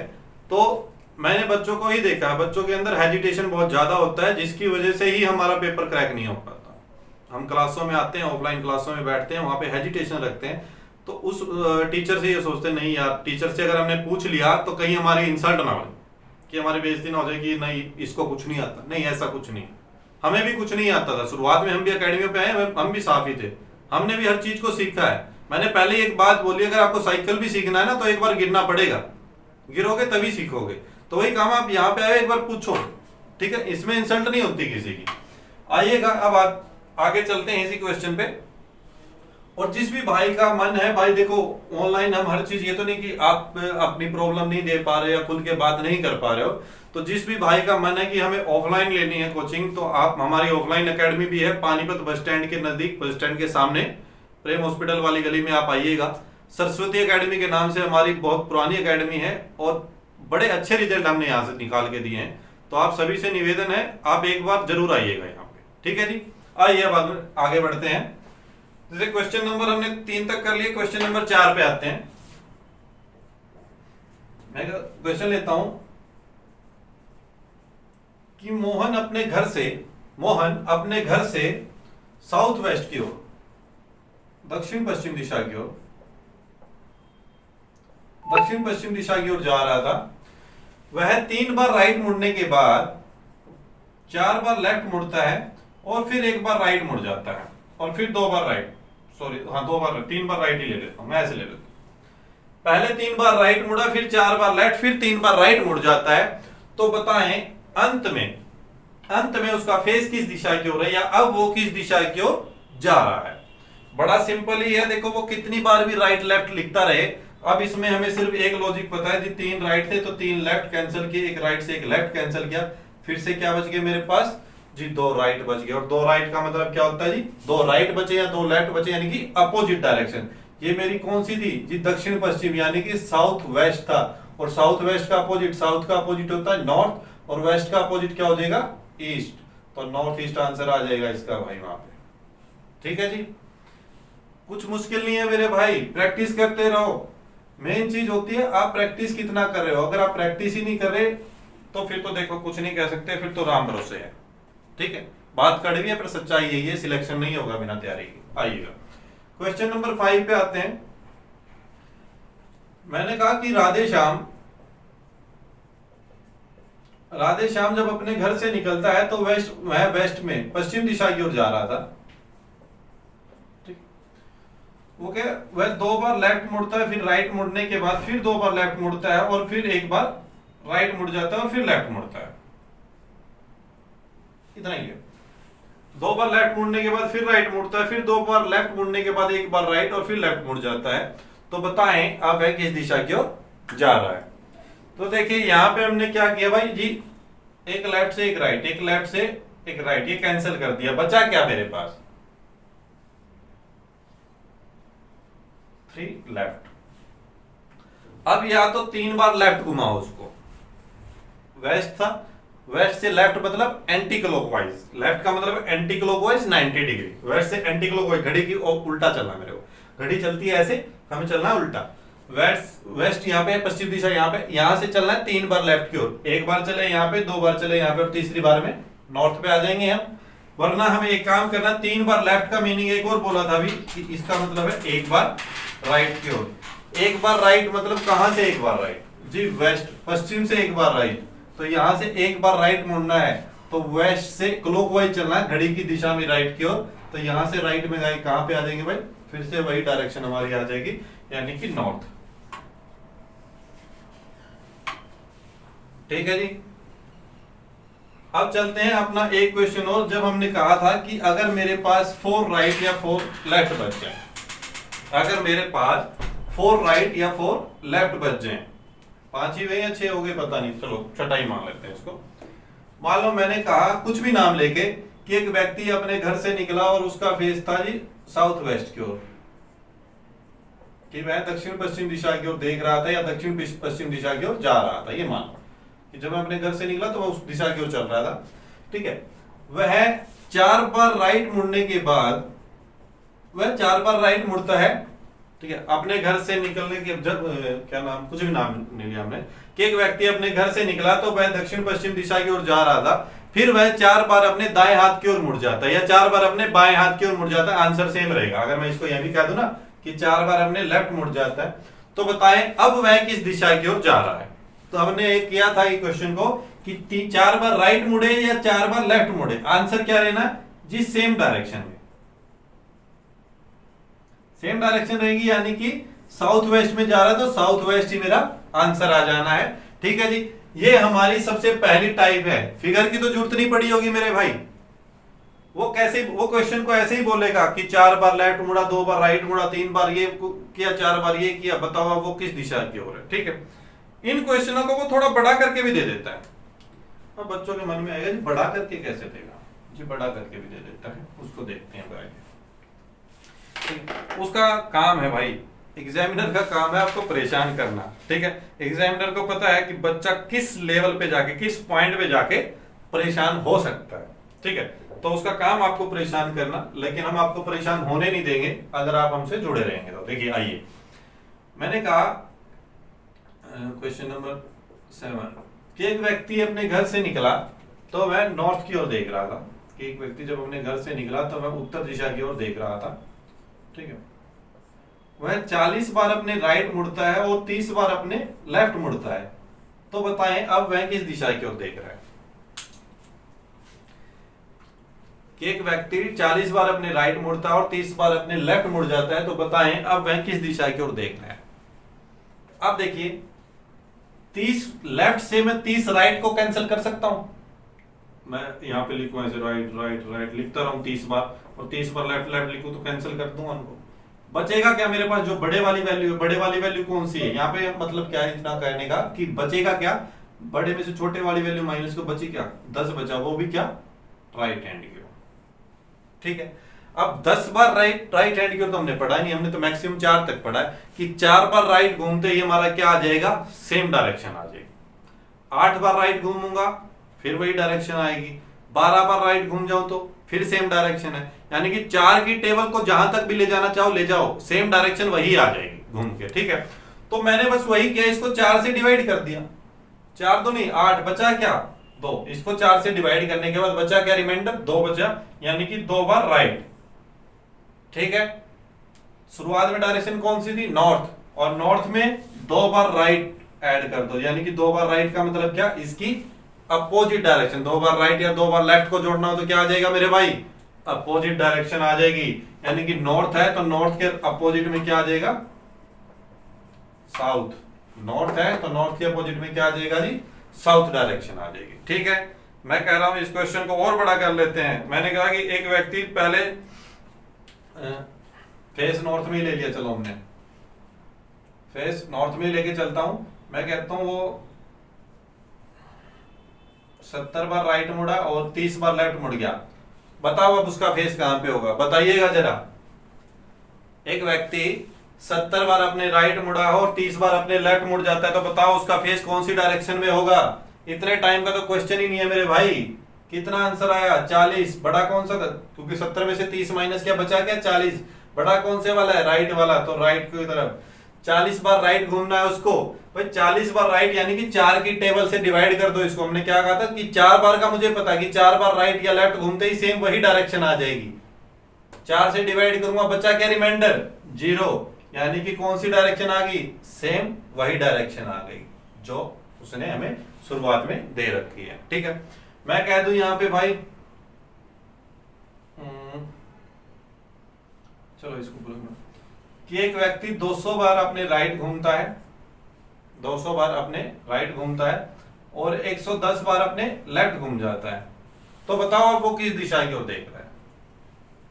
तो मैंने बच्चों को ही देखा, बच्चों के अंदर हेजिटेशन बहुत ज्यादा होता है, जिसकी वजह से ही हमारा पेपर क्रैक नहीं हो पाता। हम क्लासों में आते हैं, ऑफलाइन क्लासों में बैठते हैं, वहां पे हेजिटेशन रखते हैं, तो उस टीचर से ये सोचते नहीं यार, टीचर से अगर हमने पूछ लिया तो कहीं हमारी इंसल्ट ना हो, कि हमारी बेइज्जती ना हो जाए कि नहीं इसको कुछ नहीं आता। नहीं, ऐसा कुछ नहीं, हमें भी कुछ नहीं आता था शुरुआत में, हम भी एकेडमी पे आए, हम भी साफ ही थे, हमने भी हर चीज को सीखा है। मैंने पहले ही एक बात बोली, अगर आपको साइकिल भी सीखना है ना तो एक बार गिरना पड़ेगा, गिरोगे तभी सीखोगे। तो वही काम, आप यहाँ पे आए एक बार पूछो, ठीक है, इसमें इंसल्ट नहीं होती किसी की। आइएगा अब आगे चलते हैं इसी क्वेश्चन पे। और जिस भी भाई का मन है, भाई देखो ऑनलाइन हम हर चीज, ये तो नहीं कि आप अपनी प्रॉब्लम नहीं दे पा रहे या खुल के बात नहीं कर पा रहे हो, तो जिस भी भाई का मन है कि हमें ऑफलाइन लेनी है कोचिंग, तो आप, हमारी ऑफलाइन एकेडमी भी है पानीपत बस स्टैंड के नजदीक, बस स्टैंड के सामने प्रेम हॉस्पिटल वाली गली में आप आइएगा। सरस्वती एकेडमी के नाम से हमारी बहुत पुरानी एकेडमी है और बड़े अच्छे रिजल्ट हमने यहाँ से निकाल के दिए हैं। तो आप सभी से निवेदन है, आप एक बार जरूर आइएगा यहाँ पे। ठीक है जी, आइए अब आगे बढ़ते हैं। जैसे क्वेश्चन नंबर हमने 3 तक कर लिए, क्वेश्चन नंबर 4 पे आते हैं। मैं क्वेश्चन लेता हूं कि मोहन अपने घर से साउथ वेस्ट की ओर, दक्षिण पश्चिम दिशा की ओर जा रहा था। वह 3 बार राइट मुड़ने के बाद 4 बार लेफ्ट मुड़ता है और फिर 1 बार राइट मुड़ जाता है और फिर 2 बार राइट, 3 बार राइट ही ले लेता हूं, मैं ऐसे ले लेता हूं। पहले 3 बार राइट मुड़ा, फिर 4 बार लेफ्ट, फिर 3 बार राइट मुड़ जाता है। तो बताएं अंत में उसका फेस किस दिशा की ओर है, या अब वो किस दिशा की ओर जा रहा है। बड़ा सिंपल ही है, देखो वो कितनी बार भी राइट लेफ्ट लिखता रहे। अब इसमें हमें सिर्फ एक लॉजिक पता है जी, 3 राइट थे तो 3 लेफ्ट कैंसिल किए, 1 राइट से 1 लेफ्ट कैंसिल किया, फिर से क्या बच गए मेरे पास जी, 2 राइट बच गए। और 2 राइट का मतलब क्या होता है जी, 2 राइट बचे या 2 लेफ्ट बचे, यानी कि अपोजिट डायरेक्शन। ये मेरी कौन सी थी जी, दक्षिण पश्चिम, यानी कि साउथ वेस्ट था। और साउथ वेस्ट का अपोजिट, साउथ का अपोजिट होता है नॉर्थ, और वेस्ट का अपोजिट क्या हो जाएगा, ईस्ट। तो नॉर्थ ईस्ट आंसर आ जाएगा इसका भाई वहां पे। ठीक है जी, कुछ मुश्किल नहीं है मेरे भाई, प्रैक्टिस करते रहो। मेन चीज होती है आप प्रैक्टिस कितना कर रहे हो। अगर आप प्रैक्टिस ही नहीं कर रहे तो फिर तो देखो कुछ नहीं कह सकते, फिर तो राम भरोसे है। ठीक है, बात कड़वी है पर सच्चाई यही है, सिलेक्शन नहीं होगा बिना तैयारी के। आइएगा क्वेश्चन नंबर 5 पे आते हैं। मैंने कहा कि राधे श्याम जब अपने घर से निकलता है तो वह वेस्ट में पश्चिम दिशा की ओर जा रहा था। ठीक, वो क्या, वह 2 बार लेफ्ट मुड़ता है, फिर राइट मुड़ने के बाद फिर 2 बार लेफ्ट मुड़ता है और फिर 1 बार राइट मुड़ जाता है और फिर लेफ्ट मुड़ता है। इतना ही है। 2 बार लेफ्ट मुड़ने के बाद फिर राइट मुड़ता है, फिर 2 बार लेफ्ट मुड़ने के बाद 1 बार राइट और फिर लेफ्ट मुड़ जाता है। तो बताएं अब वह किस दिशा की ओर जा रहा है। तो देखिए यहां पे हमने क्या किया भाई जी, 1 लेफ्ट से 1 राइट, 1 लेफ्ट से 1 राइट, ये कैंसिल कर दिया। बचा क्या मेरे पास, 3 लेफ्ट। अब या तो 3 बार लेफ्ट घुमाओ उसको, वेस्ट था, वेस्ट से लेफ्ट मतलब एंटी क्लॉकवाइज, लेफ्ट का मतलब एंटी क्लॉकवाइज 90 डिग्री, वेस्ट से एंटी क्लॉकवाइज, घड़ी की उल्टा चलना मेरे को, घड़ी चलती है ऐसे, हमें चलना है उल्टा। वेस्ट यहाँ पे, पश्चिम दिशा यहाँ पे, यहाँ से चलना है 3 बार लेफ्ट की ओर, 1 बार चले यहाँ पे, 2 बार चले यहाँ पे और तीसरी बार में नॉर्थ पे आ जाएंगे हम। वरना हमें एक काम करना, 3 बार लेफ्ट का मीनिंग एक और बोला था अभी कि इसका मतलब है 1 बार राइट की ओर। 1 बार राइट मतलब कहां से 1 बार राइट जी, वेस्ट पश्चिम से 1 बार राइट। तो यहां से 1 बार राइट मुड़ना है तो वेस्ट से क्लॉकवाइज चलना है, घड़ी की दिशा में राइट की ओर। तो यहां से राइट में गए कहां पे आ जाएंगे भाई, फिर से वही डायरेक्शन हमारी आ जाएगी, यानी कि नॉर्थ। ठीक है जी, अब चलते हैं अपना एक क्वेश्चन और। जब हमने कहा था कि अगर मेरे पास 4 राइट या 4 लेफ्ट बच जाए, अगर मेरे पास 4 राइट या 4 लेफ्ट बच जाए, 5 ही हुए या 6 हो गए पता नहीं, चलो छठा ही मान लेते हैं इसको। मान लो मैंने कहा कुछ भी नाम लेके कि एक व्यक्ति अपने घर से निकला और उसका फेस था जी साउथ वेस्ट की ओर, कि वह दक्षिण पश्चिम दिशा की ओर देख रहा था या दक्षिण पश्चिम दिशा की ओर जा रहा था। ये मान लो कि जब मैं अपने घर से निकला तो वह उस दिशा की ओर चल रहा था। ठीक है, वह 4 बार राइट मुड़ने के बाद, वह 4 बार राइट मुड़ता है। ठीक है, अपने घर से निकलने के जब क्या नाम, कुछ भी नाम नहीं लिया हमने, कि एक व्यक्ति अपने घर से निकला तो वह दक्षिण पश्चिम दिशा की ओर जा रहा था, फिर वह 4 बार अपने दाएं हाथ की ओर मुड़ जाता है या 4 बार अपने बाएं हाथ की ओर मुड़ जाता है। आंसर सेम रहेगा। अगर मैं इसको यह भी कह दूं ना कि 4 बार अपने लेफ्ट मुड़ जाता है, तो बताएं अब वह किस दिशा की ओर जा रहा है। तो हमने एक किया था क्वेश्चन को कि 4 बार राइट मुड़े या 4 बार लेफ्ट मुड़े, आंसर क्या रहना जी, सेम डायरेक्शन में, सेम डायरेक्शन रहेगी, यानी कि साउथ वेस्ट में जा रहा है तो साउथ वेस्ट ही मेरा आंसर आ जाना है। ठीक है जी, ये हमारी सबसे पहली टाइप है। फिगर की तो जरूरत नहीं पड़ी होगी मेरे भाई, वो कैसे, वो क्वेश्चन को ऐसे ही बोलेगा कि 4 बार लेफ्ट मुड़ा, 2 बार राइट मुड़ा, 3 बार ये किया, 4 बार ये किया, बताओ वो किस दिशा की ओर है। ठीक है, इन क्वेश्चनों को वो थोड़ा बड़ा करके भी दे देता है। अब बच्चों के मन में आएगा जी बड़ा करके कैसे देगा जी, बड़ा करके भी दे देता है, उसको देखते हैं आगे। उसका काम है भाई, एग्जामिनर का काम है आपको परेशान करना। ठीक है, एग्जामिनर को पता है कि बच्चा किस लेवल पे जाके, किस पॉइंट पे जाके परेशान हो सकता है। ठीक है, तो उसका काम आपको परेशान करना, लेकिन हम आपको परेशान होने नहीं देंगे अगर आप हमसे जुड़े रहेंगे। तो देखिए, आइए, मैंने कहा क्वेश्चन नंबर 7 कि एक व्यक्ति अपने घर से निकला तो मैं नॉर्थ की ओर देख रहा था कि एक व्यक्ति जब अपने घर से निकला तो मैं उत्तर दिशा की ओर देख रहा था, ठीक है। वह 40 बार अपने राइट मुड़ता है और 30 बार अपने लेफ्ट मुड़ता है, तो बताएं अब वह किस दिशा की ओर देख रहा है। कि एक व्यक्ति 40 बार अपने राइट मुड़ता है और 30 बार अपने लेफ्ट मुड़ जाता है, तो बताएं अब वह किस दिशा की ओर देख रहा है। अब देखिए 30 लेफ्ट से मैं 30 राइट को कैंसिल कर सकता हूं। मैं यहां पे लिखूं ऐसे राइट राइट राइट लिखता रहूं 30 बार, और 30 बार लेफ्ट लेफ्ट लिखूं तो कैंसिल कर दूंगा उनको। बचेगा क्या मेरे पास, जो बड़े वाली वैल्यू है। बड़े वाली वैल्यू कौन सी है यहाँ पे, मतलब क्या है इतना कहने का कि बचेगा क्या, बड़े में से छोटे वाली वैल्यू माइनस को बची क्या, 10 बचा, वो भी क्या राइट हैंड की ओर, ठीक है। अब 10 बार राइट हैंड की ओर तो हमने पढ़ा नहीं, हमने तो मैक्सिमम 4 तक पढ़ा है कि 4 बार राइट घूमते ही हमारा क्या आ जाएगा, सेम डायरेक्शन आ जाएगी। 8 बार राइट घूमूंगा फिर वही डायरेक्शन आएगी, 12 बार राइट घूम जाऊं तो फिर सेम डायरेक्शन है। यानी कि 4 की टेबल को जहां तक भी ले जाना चाहो ले जाओ, सेम डायरेक्शन वही आ जाएगी घूम के, ठीक है। तो मैंने बस वही किया, इसको 4 से डिवाइड कर दिया, 4 तो नहीं 8, बचा क्या 2, इसको 4 से डिवाइड करने के बाद बचा क्या, रिमाइंडर 2 बचा, यानी कि 2 बार राइट, ठीक है। शुरुआत में डायरेक्शन कौन सी थी, नॉर्थ, और नॉर्थ में 2 बार राइट ऐड कर दो, यानी कि 2 बार राइट का मतलब क्या, इसकी अपोजिट डायरेक्शन। 2 बार राइट या 2 बार लेफ्ट को जोड़ना हो तो क्या आ जाएगा मेरे भाई, अपोजिट डायरेक्शन आ जाएगी। यानी कि नॉर्थ है तो नॉर्थ के अपोजिट में क्या आ जाएगा, साउथ। नॉर्थ है तो नॉर्थ के अपोजिट में क्या आ जाएगा जी, साउथ डायरेक्शन आ जाएगी, ठीक है। मैं कह रहा हूं इस क्वेश्चन को और बड़ा कर लेते हैं। मैंने कहा कि एक व्यक्ति पहले फेस नॉर्थ में ही ले लिया, चलो हमने फेस नॉर्थ में लेके चलता हूं। मैं कहता हूं वो 70 बार राइट मुड़ा और 30 बार लेफ्ट मुड़ गया, बताओ अब उसका फेस कहां पे होगा, बताइएगा जरा। एक व्यक्ति 70 बार अपने राइट मुड़ा हो और 30 बार अपने लेफ्ट मुड़ जाता है, तो बताओ उसका फेस कौन सी डायरेक्शन में होगा। इतने टाइम का तो क्वेश्चन ही नहीं है मेरे भाई। कितना आंसर आया, 40। बड़ा कौन सा, क्योंकि 70 में से 30 माइनस क्या बचा, क्या 40। बड़ा कौन से वाला है, राइट वाला, तो राइट की तरफ 40 बार राइट घूमना है उसको। भाई 40 बार राइट यानी कि 4 की टेबल से डिवाइड कर दो इसको। हमने क्या कहा था कि 4 बार का मुझे पता कि 4 बार राइट या लेफ्ट घूमते ही सेम वही डायरेक्शन आ जाएगी। 4 से डिवाइड करूंगा, बचा क्या रिमाइंडर 0, यानी कि कौन सी डायरेक्शन आ गई, सेम वही डायरेक्शन आ गई जो उसने हमें शुरुआत में दे रखी है, ठीक है। मैं कह दूं यहां पे भाई चलो इसको बोलूंगा कि एक व्यक्ति 200 बार अपने राइट घूमता है, 200 बार अपने राइट घूमता है और 110 बार अपने लेफ्ट घूम जाता है, तो बताओ अब वो किस दिशा की ओर देख रहा है,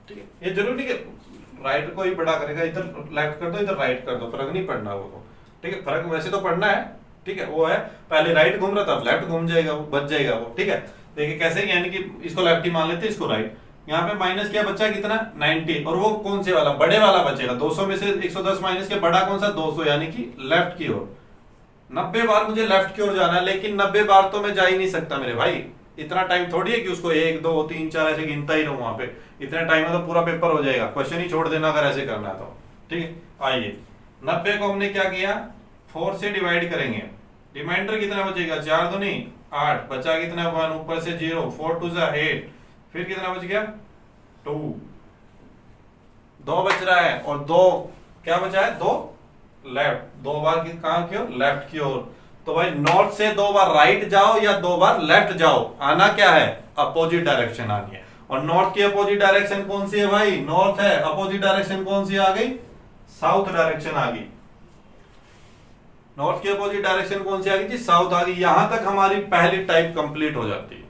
ठीक है। ये जरूरी नहीं कि राइट को ही बड़ा करेगा, इधर लेफ्ट कर दो इधर राइट कर दो, फर्क नहीं पड़ना वो, ठीक है। फर्क वैसे तो पड़ना है, ठीक है। वो है पहले राइट घूम रहा था लेफ्ट घूम जाएगा वो, बच जाएगा वो, ठीक है। देखिए कैसे, यानी कि इसको लेफ्ट ही मान लेते हैं, इसको राइट। यहाँ पे माइनस क्या बचा, कितना 90, और वो कौन से वाला, बड़े वाला बचेगा। 200 में से 110 माइनस के बड़ा कौन सा, 200, यानी कि लेफ्ट की ओर। 90 बार मुझे लेफ्ट की ओर जाना है, लेकिन 90 बार तो मैं जा ही नहीं सकता मेरे भाई। इतना टाइम थोड़ी है कि उसको 1 2 3 4 ऐसे गिनता ही रहूं वहां पे। इतना टाइम में तो पूरा पेपर हो जाएगा, क्वेश्चन ही छोड़ देना अगर ऐसे करना है तो, ठीक है। आइए 90 को हमने क्या किया, 4 से डिवाइड करेंगे, रिमाइंडर कितना बचेगा, 4 दूनी 8, बचा कितना 1, ऊपर से 0, 4 2 8, फिर कितना बच गया 2, 2 बच रहा है, और 2 क्या बचा है, 2 लेफ्ट, 2 बार की कहां की ओर, लेफ्ट की ओर। तो भाई नॉर्थ से 2 बार राइट जाओ या 2 बार लेफ्ट जाओ, आना क्या है, अपोजिट डायरेक्शन आनी है। और नॉर्थ की अपोजिट डायरेक्शन कौन सी है भाई, नॉर्थ है, अपोजिट डायरेक्शन कौन सी आ गई, साउथ डायरेक्शन आ गई। नॉर्थ की अपोजिट डायरेक्शन कौन सी आ गई जी, साउथ आ गई। यहां तक हमारी पहली टाइप कंप्लीट हो जाती है,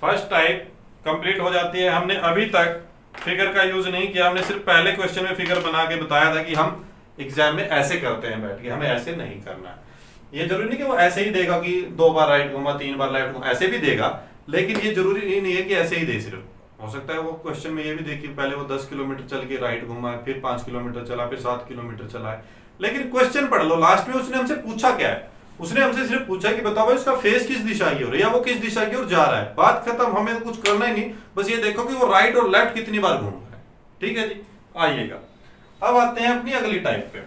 फर्स्ट टाइप कंप्लीट हो जाती है। हमने अभी तक फिगर का यूज नहीं किया, हमने सिर्फ पहले क्वेश्चन में फिगर बना के बताया था कि हम एग्जाम में ऐसे करते हैं बैठ के, हमें ऐसे नहीं करना है। ये जरूरी नहीं कि वो ऐसे ही देगा कि 2 बार राइट घूमा 3 बार लेफ्ट घूमा, ऐसे भी देगा, लेकिन ये जरूरी नहीं है कि ऐसे ही दे। सिर्फ हो सकता है वो क्वेश्चन में ये भी देखिए पहले वो 10 किलोमीटर चल के राइट घूमा है, फिर 5 किलोमीटर चला, फिर 7 किलोमीटर चला है, लेकिन क्वेश्चन पढ़ लो लास्ट में उसने हमसे पूछा क्या है, उसने हमसे सिर्फ पूछा कि बताओ भाई उसका फेस किस दिशा की ओर है या वो किस दिशा की ओर जा रहा है, बात खत्म। हमें कुछ करना ही नहीं, बस ये देखो कि वो राइट और लेफ्ट कितनी बार घूम रहा है, ठीक है जी। आइएगा अब आते हैं अपनी अगली टाइप पे।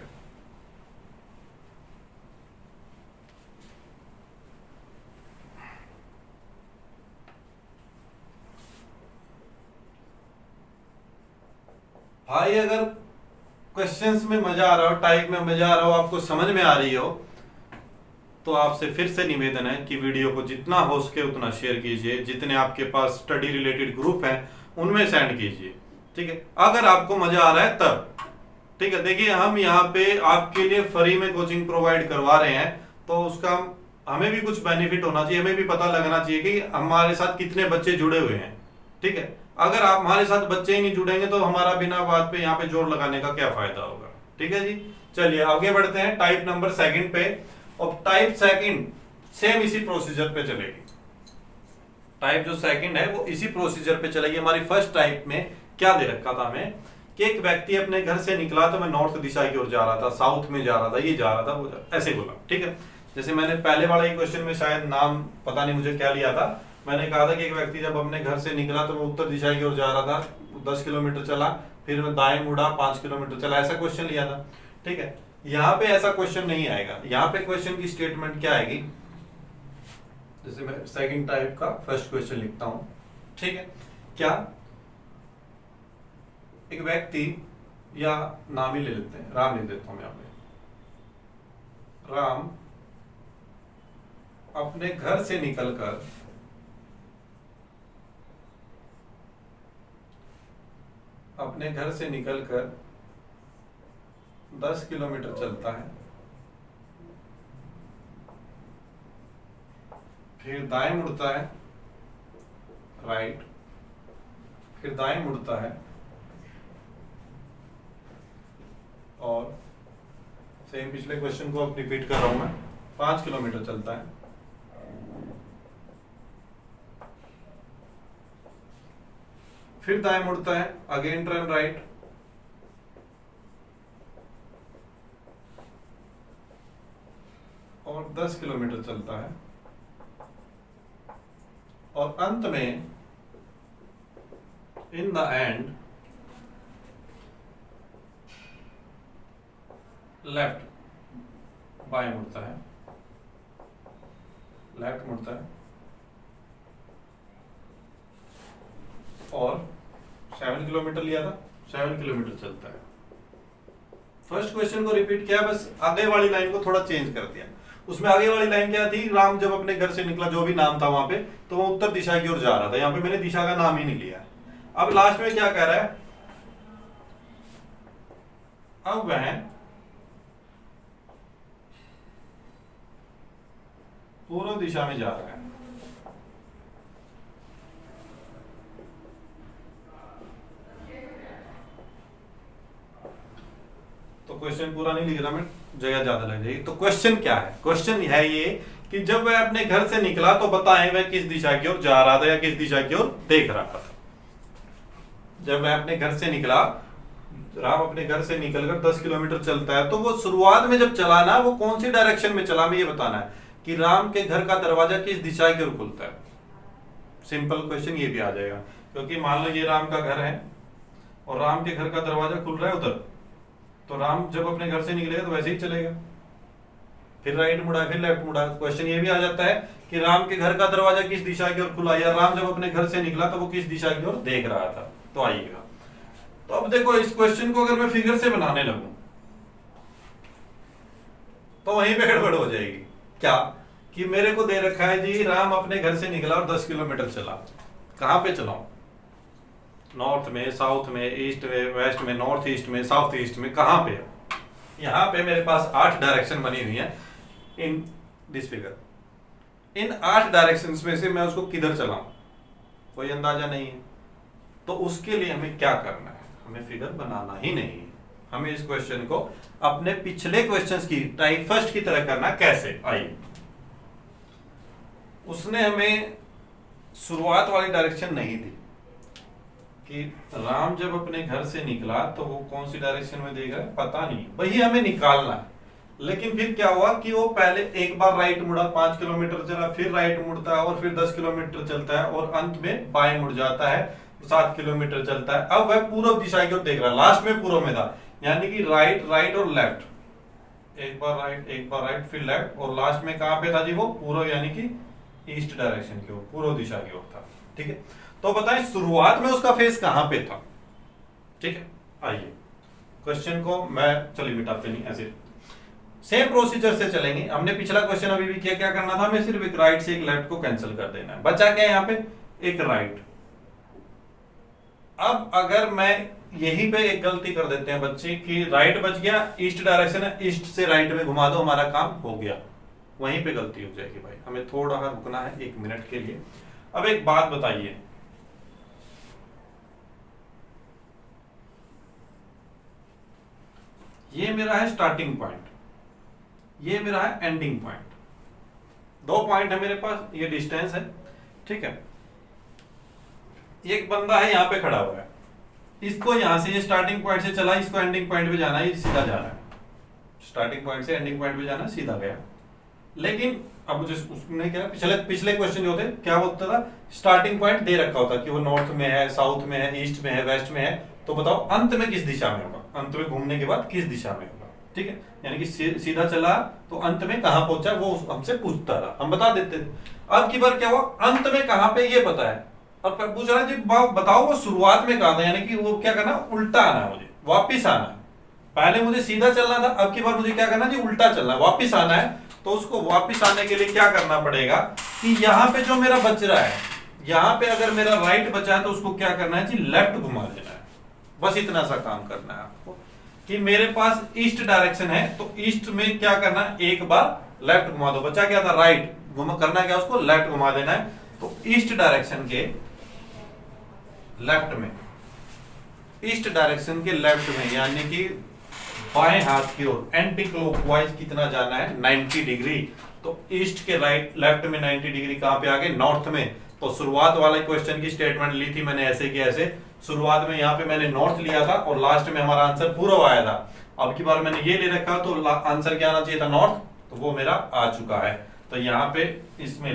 भाई अगर क्वेश्चंस में मजा आ रहा हो, टाइप में मजा आ रहा हो, आपको समझ में आ रही हो, तो आपसे फिर से निवेदन है कि वीडियो को जितना हो सके उतना शेयर कीजिए, जितने आपके पास स्टडी रिलेटेड ग्रुप हैं उनमें सेंड कीजिए, ठीक है, अगर आपको मजा आ रहा है तब, ठीक है। देखिए हम यहाँ पे आपके लिए फ्री में कोचिंग प्रोवाइड करवा रहे हैं, तो उसका हमें भी कुछ बेनिफिट होना चाहिए, हमें भी पता लगना चाहिए कि हमारे साथ कितने बच्चे जुड़े हुए हैं, ठीक है। अगर आप हमारे साथ बच्चे ही नहीं जुड़ेंगे तो हमारा बिना बात पे यहाँ पे जोर लगाने का क्या फायदा होगा, ठीक है जी। चलिए आगे बढ़ते हैं टाइप नंबर सेकंड पे। और टाइप सेकंड सेम इसी प्रोसीजर पे चलेगी, टाइप जो सेकंड है वो इसी प्रोसीजर पे चलेगी। हमारी फर्स्ट टाइप में क्या दे रखा था हमें कि एक व्यक्ति अपने घर से निकला, तो मैं नॉर्थ दिशा की ओर जा रहा था, साउथ में जा रहा था, ये जा रहा था, वो ऐसे बोला, ठीक है। जैसे मैंने पहले वाले क्वेश्चन में शायद नाम पता नहीं मुझे क्या लिया था, मैंने कहा था कि एक व्यक्ति जब अपने घर से निकला तो वो उत्तर दिशा की ओर जा रहा था, 10 किलोमीटर चला, फिर मैं दाएं मुड़ा, 5 किलोमीटर चला, ऐसा क्वेश्चन लिया था, ठीक है। यहाँ पे ऐसा क्वेश्चन नहीं आएगा। यहाँ पे क्वेश्चन की स्टेटमेंट क्या आएगी, जैसे मैं सेकंड टाइप का फर्स्ट क्वेश्चन लिखता हूं, ठीक है। क्या एक व्यक्ति, या नाम ही ले लेते हैं, राम लिख देता हूं मैं यहाँ पे, राम अपने घर से निकलकर अपने घर से निकलकर 10 किलोमीटर चलता है, फिर दाएं मुड़ता है, राइट, फिर दाएं मुड़ता है, और सेम पिछले क्वेश्चन को अब रिपीट कर रहा हूं मैं, 5 किलोमीटर चलता है, फिर दाएं मुड़ता है, अगेन टर्न राइट, और 10 किलोमीटर चलता है, और अंत में इन द एंड लेफ्ट, बाएं मुड़ता है, लेफ्ट मुड़ता है, और 7 किलोमीटर लिया था, 7 किलोमीटर चलता है। फर्स्ट क्वेश्चन को रिपीट किया, बस आगे वाली लाइन को थोड़ा चेंज कर दिया। उसमें आगे वाली लाइन क्या थी, राम जब अपने घर से निकला, जो भी नाम था वहां पे, तो वो उत्तर दिशा की ओर जा रहा था, यहाँ पे मैंने दिशा का नाम ही नहीं लिया। अब लास्ट में क्या कह रहा है, अब वह पूर्व दिशा में जा रहा है। तो क्वेश्चन पूरा नहीं लिख रहा मैं, जगह ज्यादा लग जाएगी। तो क्वेश्चन क्या है, क्वेश्चन है ये कि जब वह अपने घर से निकला तो बताएं वह किस दिशा की ओर जा रहा था या किस दिशा की ओर देख रहा था। जब वह अपने घर से निकला, राम अपने घर से निकलकर 10 किलोमीटर चलता है, तो वो शुरुआत में जब चला ना, वो कौन सी डायरेक्शन में चला, हमें ये बताना है कि राम के घर का दरवाजा किस दिशा की ओर खुलता है। सिंपल क्वेश्चन ये भी आ जाएगा, क्योंकि मान लो ये राम का घर है और राम के घर का दरवाजा खुल रहा है उधर, तो राम जब अपने घर से निकलेगा तो वैसे ही चलेगा, फिर राइट मुड़ा, फिर लेफ्ट मुड़ा। क्वेश्चन ये भी आ जाता है कि राम के घर का दरवाजा किस दिशा की ओर खुला, या राम जब अपने घर से निकला तो वो किस दिशा की ओर देख रहा था। तो आइएगा, तो अब देखो इस क्वेश्चन को अगर मैं फिगर से बनाने लगूं तो वहीं पे गड़बड़ हो जाएगी। क्या कि मेरे को दे रखा है जी, राम अपने घर से निकला और 10 किलोमीटर चला, कहां पे चलाऊं, नॉर्थ में, साउथ में, ईस्ट में, वेस्ट में, नॉर्थ ईस्ट में, साउथ ईस्ट में, कहां पे? यहां पे मेरे पास 8 डायरेक्शन बनी हुई है in this figure. In 8 directions में से मैं उसको किधर चलाऊं, कोई अंदाजा नहीं है। तो उसके लिए हमें क्या करना है, हमें फिगर बनाना ही नहीं है, हमें इस क्वेश्चन को अपने पिछले क्वेश्चंस की टाइप फर्स्ट की तरह करना। कैसे, आइए। उसने हमें शुरुआत वाली डायरेक्शन नहीं दी कि राम जब अपने घर से निकला तो वो कौन सी डायरेक्शन में देगा, पता नहीं, वही हमें निकालना है। लेकिन फिर क्या हुआ कि वो पहले एक बार राइट मुड़ा, 5 किलोमीटर चला, फिर राइट मुड़ता है और फिर 10 किलोमीटर चलता है और अंत में बाएं मुड़ जाता है, 7 किलोमीटर चलता है। अब वह पूर्व दिशा की ओर देख रहा है, लास्ट में पूर्व में था, यानी कि राइट, राइट और लेफ्ट, एक बार राइट, एक बार राइट, फिर लेफ्ट, और लास्ट में कहां पे था जी, वो पूर्व यानी कि ईस्ट डायरेक्शन की ओर, पूर्व दिशा की ओर था। ठीक है, तो बताएं शुरुआत में उसका फेस कहां पे था। ठीक है, आइए क्वेश्चन को मैं चलिए मिटाते नहीं, ऐसे सेम प्रोसीजर से चलेंगे। हमने पिछला क्वेश्चन अभी भी किया, क्या करना था हमें, सिर्फ एक राइट से एक लेफ्ट को कैंसिल कर देना है। बचा क्या है यहाँ पे, एक राइट। अब अगर मैं यहीं पे एक गलती कर देते हैं बच्चे कि राइट बच गया, ईस्ट डायरेक्शन है, ईस्ट से राइट में घुमा दो, हमारा काम हो गया। वहीं पे गलती हो जाएगी भाई, हमें थोड़ा रुकना है 1 मिनट के लिए। अब एक बात बताइए, ये मेरा है स्टार्टिंग पॉइंट, ये मेरा है एंडिंग पॉइंट। 2 पॉइंट है मेरे पास, ये डिस्टेंस है, ठीक है। एक बंदा है यहाँ पे खड़ा हुआ है, इसको यहां से, ये स्टार्टिंग पॉइंट से चला, इसको एंडिंग पॉइंट पे जाना है, ये सीधा जा रहा है। स्टार्टिंग पॉइंट से एंडिंग पॉइंट पे जाना, सीधा गया। लेकिन अब मुझे उसने क्या, पिछले क्वेश्चन जो थे क्या बोलता था, स्टार्टिंग पॉइंट दे रखा होता कि वो नॉर्थ में है, साउथ में है, ईस्ट में है, वेस्ट में है, तो बताओ अंत में किस दिशा में होगा, अंत में घूमने के बाद किस दिशा में होगा, ठीक है। यानी कि सीधा चला तो अंत में कहां पहुंचा वो हमसे पूछता रहा, हम बता देते थे। अब की बार क्या हुआ, अंत में कहां पे ये पता है, और पूछ रहा है जी बताओ वो शुरुआत में कहा था, यानी कि वो क्या करना, उल्टा आना, मुझे वापिस आना है। पहले मुझे सीधा चलना था, अब की बार मुझे क्या करना जी, उल्टा चलना है, वापिस आना है। तो उसको वापिस आने के लिए क्या करना पड़ेगा कि यहाँ पे जो मेरा बच रहा है, यहाँ पे अगर मेरा राइट बचा है तो उसको क्या करना है जी, लेफ्ट घुमा देना है। बस इतना सा काम करना है आपको कि मेरे पास ईस्ट डायरेक्शन है, तो ईस्ट में क्या करना है, एक बार लेफ्ट घुमा दो। बचा क्या था, राइट, करना क्या, उसको लेफ्ट घुमा देना है। तो ईस्ट डायरेक्शन के लेफ्ट में, ईस्ट डायरेक्शन के लेफ्ट में, यानी कि बाएं हाथ की ओर एंटी क्लॉकवाइज कितना जाना है, 90 डिग्री। तो ईस्ट के राइट लेफ्ट में 90 डिग्री कहां पे आ गए, नॉर्थ में। तो शुरुआत वाले क्वेश्चन की स्टेटमेंट ली थी मैंने ऐसे कि ऐसे, शुरुआत में यहाँ पे मैंने नॉर्थ लिया था और लास्ट में हमारा आंसर पूर्व आया था। अब की बार मैंने ये ले रखा, तो आंसर क्या आना चाहिए था, नॉर्थ, तो वो मेरा आ चुका है। तो यहाँ पे इसमें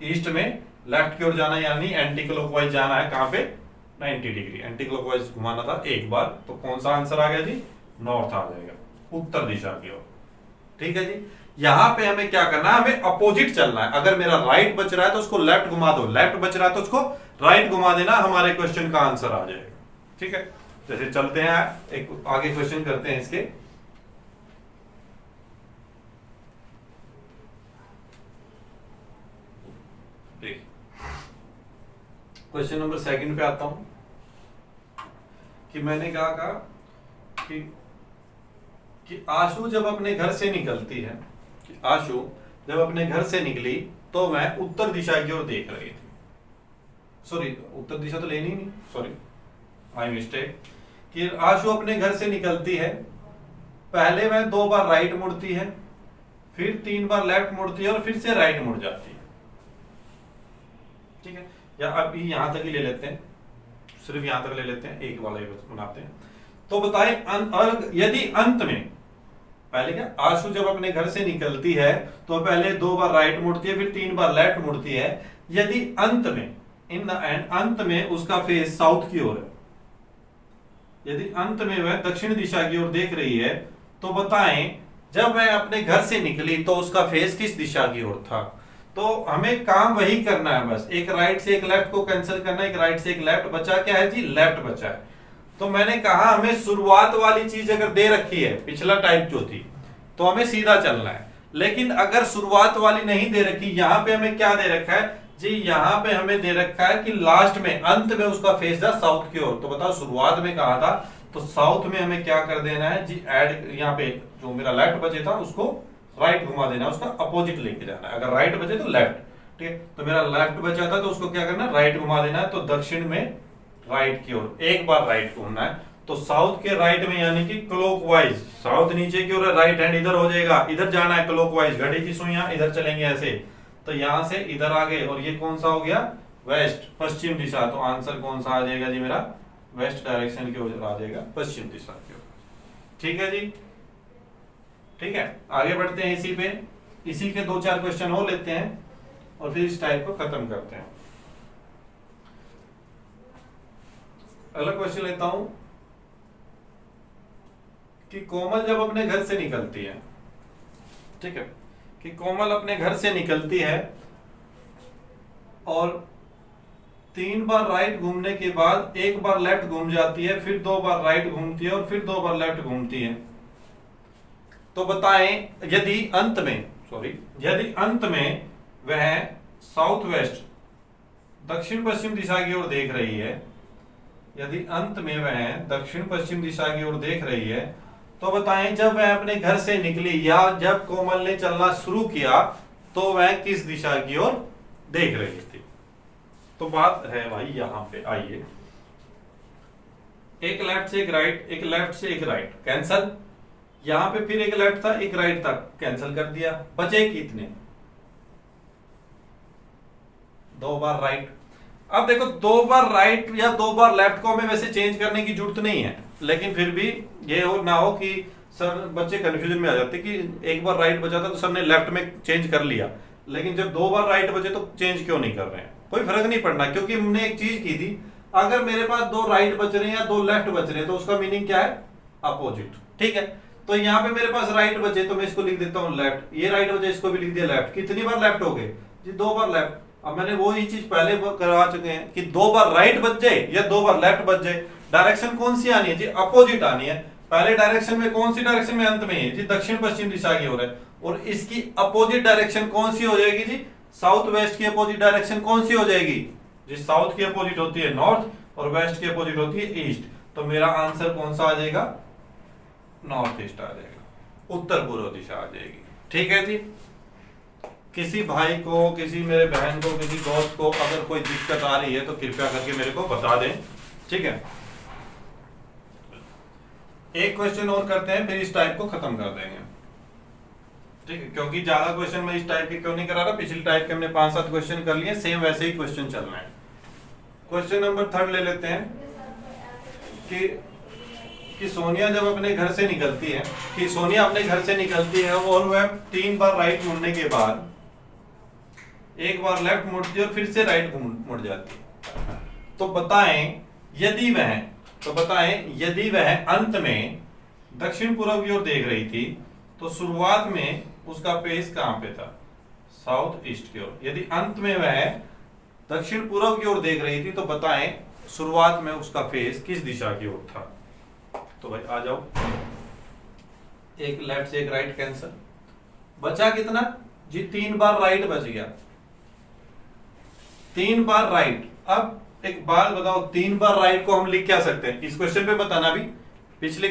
ईस्ट में लेफ्ट की ओर जाना, यानी एंटी क्लॉकवाइज जाना है, कहां पे, 90 डिग्री एंटी क्लॉकवाइज घुमाना था एक बार। तो कौन सा आंसर आ गया जी, नॉर्थ आ जाएगा, उत्तर दिशा की ओर, ठीक है जी। यहां पे हमें क्या करना है, हमें अपोजिट चलना है। अगर मेरा राइट बच रहा है तो उसको लेफ्ट घुमा दो, लेफ्ट बच रहा है तो उसको राइट घुमा देना, हमारे क्वेश्चन का आंसर आ जाएगा, ठीक है। जैसे चलते हैं एक आगे क्वेश्चन करते हैं इसके। क्वेश्चन नंबर 2 पे आता हूं कि मैंने कहा कि आशु जब अपने घर से निकलती है, कि आशु जब अपने घर से निकली तो वह उत्तर दिशा की ओर देख रही थी। सॉरी, उत्तर दिशा तो लेनी नहीं, सॉरी माय मिस्टेक। कि आशु अपने घर से निकलती है, पहले वह 2 बार राइट मुड़ती है, फिर 3 बार लेफ्ट मुड़ती है और फिर से राइट मुड़ जाती है, ठीक है। या अभी यहां तक ही ले लेते हैं, सिर्फ यहां तक ले लेते हैं, एक वाला ही बनाते हैं। तो बताए यदि अंत में, पहले क्या, आशु जब अपने घर से निकलती है तो पहले 2 बार राइट मुड़ती है, फिर 3 बार लेफ्ट मुड़ती है। यदि अंत में, इन द एंड, अंत में उसका फेस साउथ की ओर है, यदि अंत में वह दक्षिण दिशा की ओर देख रही है, तो बताएं जब वह अपने घर से निकली तो उसका फेस किस दिशा की ओर था। तो हमें काम वही करना है, बस एक राइट से एक लेफ्ट को कैंसिल करना है, एक राइट से एक लेफ्ट। बचा क्या है जी, लेफ्ट बचा है। तो मैंने कहा हमें शुरुआत वाली चीज अगर दे रखी है, पिछला टाइप जो थी, तो हमें सीधा चलना है। लेकिन अगर शुरुआत वाली नहीं दे रखी, यहां पे हमें क्या दे रखा है जी, यहां पे हमें दे रखा है कि लास्ट में, अंत में उसका फेस था साउथ की ओर। तो बताओ शुरुआत में कहा था, तो साउथ में हमें क्या कर देना है जी, ऐड, यहाँ पे जो मेरा लेफ्ट बचे था उसको राइट घुमा देना, उसका अपोजिट लेके जाना है। अगर राइट बचे तो लेफ्ट, ठीक है। तो मेरा लेफ्ट बचा था तो उसको क्या करना है, राइट घुमा देना है। तो दक्षिण में राइट की ओर एक बार राइट घूमना है। तो साउथ के राइट में, यानी कि क्लॉकवाइज, साउथ नीचे की ओर, राइट हैंड इधर हो जाएगा, इधर जाना है क्लॉकवाइज, घड़ी की सुइयां इधर चलेंगे ऐसे। तो यहां से इधर आ गए, और ये कौन सा हो गया, वेस्ट, पश्चिम दिशा। तो आंसर कौन सा आ जाएगा जी मेरा, वेस्ट डायरेक्शन की ओर आ जाएगा, पश्चिम दिशा की ओर, ठीक है जी। ठीक है, आगे बढ़ते हैं इसी पे, इसी के 2-4 क्वेश्चन और लेते हैं और फिर इस टाइप को खत्म करते हैं। अगला क्वेश्चन लेता हूं कि कोमल जब अपने घर से निकलती है, ठीक है, कि कोमल अपने घर से निकलती है और 3 बार राइट घूमने के बाद एक बार लेफ्ट घूम जाती है, फिर 2 बार राइट घूमती है और फिर 2 बार लेफ्ट घूमती है। तो बताएं यदि अंत में वह साउथ वेस्ट दक्षिण पश्चिम दिशा की ओर देख रही है, यदि अंत में वह दक्षिण पश्चिम दिशा की ओर देख रही है, तो बताएं जब वह अपने घर से निकली या जब कोमल ने चलना शुरू किया तो वह किस दिशा की ओर देख रही थी। तो बात है भाई यहां पे, आइए, एक लेफ्ट से एक राइट, एक लेफ्ट से एक राइट, कैंसल। यहां पे फिर एक लेफ्ट था एक राइट था, कैंसिल कर दिया, बचे कितने? 2 बार राइट। अब देखो 2 बार राइट या 2 बार लेफ्ट को हमें वैसे चेंज करने की जरूरत नहीं है, लेकिन फिर भी ये हो ना हो कि सर बच्चे कंफ्यूजन में आ जाते कि एक बार राइट बचा था तो सर ने लेफ्ट में चेंज कर लिया, लेकिन जब 2 बार राइट बचे तो चेंज क्यों नहीं कर रहे हैं? कोई फर्क नहीं पड़ना, क्योंकि हमने एक चीज की थी, अगर मेरे पास 2 राइट बच रहे हैं या 2 लेफ्ट बच रहे हैं तो उसका मीनिंग क्या है? अपोजिट। ठीक है, तो यहाँ पे मेरे पास राइट बचे तो मैं इसको लिख देता हूँ लेफ्ट, ये राइट बचे इसको भी लिख दिया लेफ्ट। कितनी बार लेफ्ट हो गए जी? 2 बार लेफ्ट। अब मैंने वो ही चीज पहले करवा चुके हैं कि 2 बार राइट बच जाए या 2 बार लेफ्ट बच जाए, डायरेक्शन कौन सी आनी है जी? अपोजिट आनी है। पहले डायरेक्शन में कौन सी डायरेक्शन में अंत में है जी? दक्षिण पश्चिम दिशा की ओर है, और इसकी अपोजिट डायरेक्शन कौन सी हो जाएगी जी? साउथ वेस्ट की अपोजिट डायरेक्शन कौन सी हो जाएगी जी? साउथ की अपोजिट होती है नॉर्थ और वेस्ट की अपोजिट होती है ईस्ट। तो मेरा आंसर कौन सा आ जाएगा? नॉर्थ ईस्ट आ जाएगा, उत्तर पूर्व दिशा आ जाएगी। ठीक है जी। किसी भाई को, किसी मेरे बहन को, किसी दोस्त को अगर कोई दिक्कत आ रही है तो कृपया करके मेरे को बता दें। ठीक है, एक क्वेश्चन और करते हैं, फिर इस टाइप को खत्म कर देंगे। ठीक है, क्योंकि ज्यादा क्वेश्चन मैं इस टाइप के क्यों नहीं करा रहा, पिछली टाइप के हमने 5-7 क्वेश्चन कर लिए, सेम वैसे ही क्वेश्चन चल रहे हैं। क्वेश्चन नंबर 3 ले लेते हैं कि सोनिया जब अपने घर से निकलती है, कि सोनिया अपने घर से निकलती है और वह 3 बार राइट मुड़ने के बाद एक बार लेफ्ट मुड़ती है और फिर से राइट मुड़ जाती है। तो बताएं यदि वह अंत में दक्षिण पूर्व की ओर देख रही थी तो शुरुआत में उसका फेस कहां पे था? साउथ ईस्ट की ओर। यदि अंत में वह दक्षिण पूर्व की ओर देख रही थी तो बताएं शुरुआत में उसका फेस किस दिशा की ओर था? तो भाई आ जाओ, एक लेफ्ट से एक राइट कैंसल, बचा कितना जी? 3 बार राइट बच गया, 3 बार राइट। अब एक बात बताओ, 3 बार राइट को हम लिख क्या सकते हैं? इस क्वेश्चन पे बताना, भी पिछली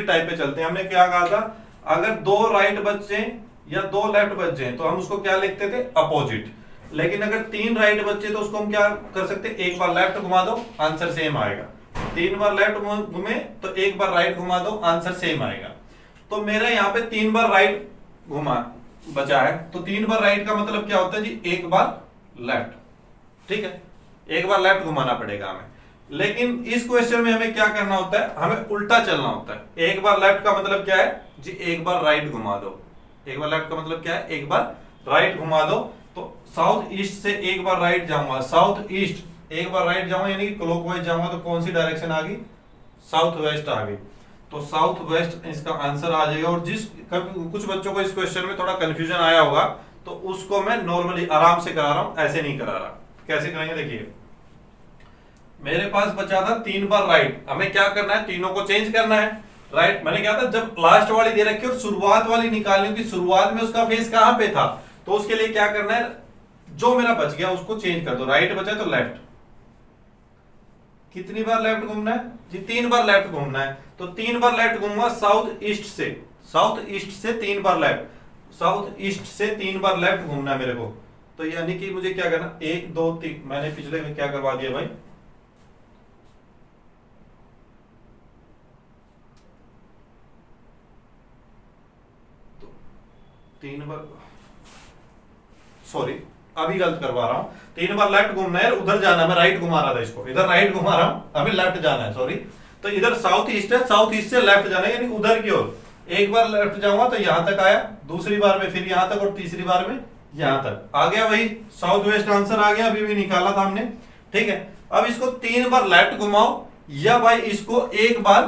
टाइप पे चलते हैं। हमने क्या कहा था? अगर 2 राइट बच जाए या 2 लेफ्ट बच जाए तो हम उसको क्या लिखते थे? अपोजिट। लेकिन अगर 3 राइट बचे तो उसको हम क्या कर सकते? एक बार लेफ्ट घुमा दो, आंसर सेम आएगा। 3 बार लेफ्ट घूमे तो एक बार राइट घुमा दो, आंसर सेम आएगा। तो मेरा यहाँ पे 3 बार राइट घुमा बचा है, तो 3 बार राइट का मतलब क्या होता है जी? एक बार लेफ्ट। ठीक है, एक बार लेफ्ट घुमाना पड़ेगा हमें। लेकिन इस क्वेश्चन में हमें क्या करना होता है? हमें उल्टा चलना होता है। एक बार लेफ्ट का मतलब क्या है जी? एक बार राइट घुमा दो। एक बार लेफ्ट का मतलब क्या है? एक बार राइट घुमा दो। तो साउथ ईस्ट से एक बार राइट जाऊंगा, साउथ ईस्ट एक बार राइट जाऊंगा यानी कि क्लॉकवाइज जाऊंगा, तो कौन सी डायरेक्शन आ गई? साउथ वेस्ट आ गई। तो साउथ वेस्ट इसका आंसर आ जाएगा। और कुछ बच्चों को इस क्वेश्चन में थोड़ा कंफ्यूजन आया होगा, तो उसको मैं नॉर्मली आराम से करा रहा हूं, ऐसे नहीं करा रहा। कैसे करेंगे देखिए, मेरे पास बचा था 3 बार राइट, हमें क्या करना है? तीनों को चेंज करना है। राइट मैंने क्या था, जब लास्ट वाली दे रखी और शुरुआत वाली निकालनी होगी, शुरुआत में उसका फेस कहां पे था, तो उसके लिए क्या करना है? जो मेरा बच गया उसको चेंज कर दो। राइट बचा तो लेफ्ट। कितनी बार लेफ्ट घूमना है जी? 3 बार लेफ्ट घूमना है। तो 3 बार लेफ्ट घूमूंगा साउथ ईस्ट से, साउथ ईस्ट से 3 बार लेफ्ट, साउथ ईस्ट से 3 बार लेफ्ट घूमना है मेरे को। तो यानी कि मुझे क्या करना? 1 2 3, मैंने पिछले में क्या करवा दिया भाई? तो 3 बार, सॉरी अभी गलत करवा रहा हूं। 3 बार लेफ्ट घूमना है, उधर जाना है, मैं राइट घुमा रहा था इसको, इधर राइट घुमा रहा हूं, हमें लेफ्ट जाना है, सॉरी। तो इधर साउथ ईस्ट है, साउथ ईस्ट से लेफ्ट जाना है यानी उधर की ओर। एक बार लेफ्ट जाऊंगा तो यहां तक आया, दूसरी बार में फिर यहां तक, और तीसरी बार में यहां तक आ गया। वही साउथ वेस्ट आंसर आ गया, अभी भी निकाला था हमने। ठीक है, अब इसको 3 बार लेफ्ट घुमाओ या भाई इसको एक बार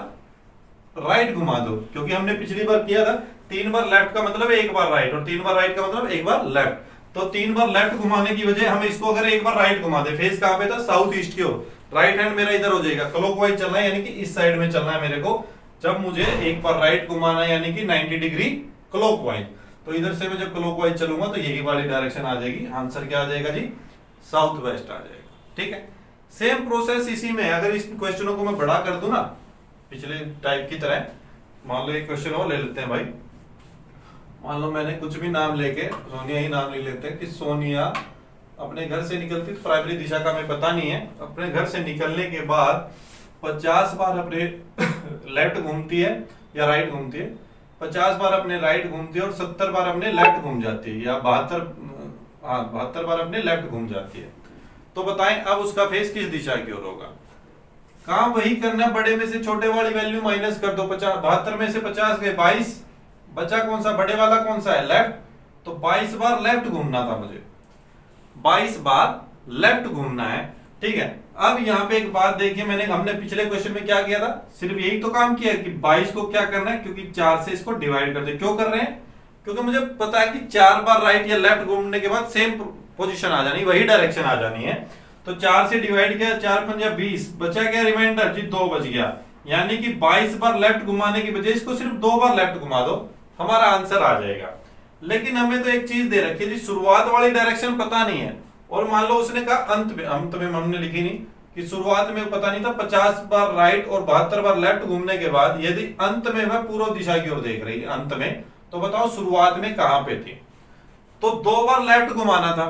राइट घुमा दो, क्योंकि हमने पिछली बार किया था 3 बार लेफ्ट का मतलब एक बार राइट, और 3 बार राइट का मतलब एक बार लेफ्ट। तो 3 बार लेफ्ट घुमाने की वजह हम इसको अगर एक बार राइट घुमा दे, फेस कहां पे था, साउथ ईस्ट की ओर, राइट हैंड मेरा इधर हो जाएगा, क्लॉकवाइज चलना है यानी कि इस साइड में चलना है मेरे को। जब मुझे एक बार राइट घुमाना है यानी कि 90 डिग्री क्लॉकवाइज, तो इधर से मैं जब क्लॉकवाइज चलूंगा तो यही वाली डायरेक्शन आ जाएगी, आंसर क्या आ जाएगा जी, साउथ वेस्ट आ जाएगा। ठीक है, सेम प्रोसेस इसी में है। अगर इस क्वेश्चनों को मैं बड़ा कर दूं ना पिछले टाइप की तरह, मान लो एक क्वेश्चन और ले लेते हैं भाई, मान लो मैंने कुछ भी नाम लेके सोनिया ही नाम ले लेते हैं कि सोनिया अपने घर से निकलती, तो प्राइमरी दिशा का हमें पता नहीं है, अपने घर से निकलने के बाद 50 बार अपने लेफ्ट घूमती है या राइट घूमती है, 50 बार अपने राइट घूमती है और 70 बार अपने लेफ्ट घूम जाती है, या 72 बार अपने लेफ्ट घूम जाती है। तो बताएं अब उसका फेस किस दिशा की ओर होगा। काम वही करना, बड़े में से छोटे वाली वैल्यू माइनस कर दो, 72 में से 50 गए 22, बचा कौन सा, बड़े वाला कौन सा है, लेफ्ट, तो 22 बार लेफ्ट घूमना था मुझे, 22 बार लेफ्ट घूमना है। ठीक है, अब यहाँ पे एक बात देखिए, हमने पिछले क्वेश्चन में क्या किया था, सिर्फ यही तो काम किया कि 22 को क्या करना है, क्योंकि 4 से इसको डिवाइड कर दे। क्यों कर रहे हैं, क्योंकि मुझे पता है कि 4 बार राइट या लेफ्ट घूमने के बाद सेम पोजीशन आ जानी, वही डायरेक्शन आ जानी है। तो 4 से डिवाइड किया, 4 पंजा 20, बचा क्या रिमाइंडर जी, 2 बच गया, यानी कि 22 बार लेफ्ट घुमाने की बजाय इसको सिर्फ 2 बार लेफ्ट घुमा दो, हमारा आंसर आ जाएगा। लेकिन हमें तो एक चीज दे रखी है जी, शुरुआत वाली डायरेक्शन पता नहीं है, और मान लो उसने कहा अंत में हमने लिखी नहीं कि शुरुआत में पता नहीं था, 50 बार राइट और 72 बार लेफ्ट घूमने के बाद यदि अंत में वह पूर्व दिशा की ओर देख रही है अंत में, तो बताओ शुरुआत में कहां पे थी। तो 2 बार लेफ्ट घुमाना था,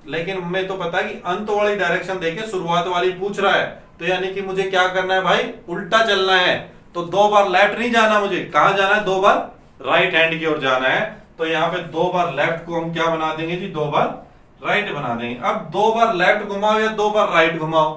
लेकिन हमें तो पता है कि अंत वाली डायरेक्शन देके शुरुआत वाली पूछ रहा है, तो यानी कि मुझे क्या करना है भाई, उल्टा चलना है। तो 2 बार लेफ्ट नहीं जाना, मुझे कहां जाना है, 2 बार राइट हैंड की ओर जाना है। तो यहाँ पे 2 बार लेफ्ट को हम क्या बना देंगे जी, 2 बार राइट बना देंगे। अब 2 बार लेफ्ट घुमाओ या 2 बार राइट घुमाओ,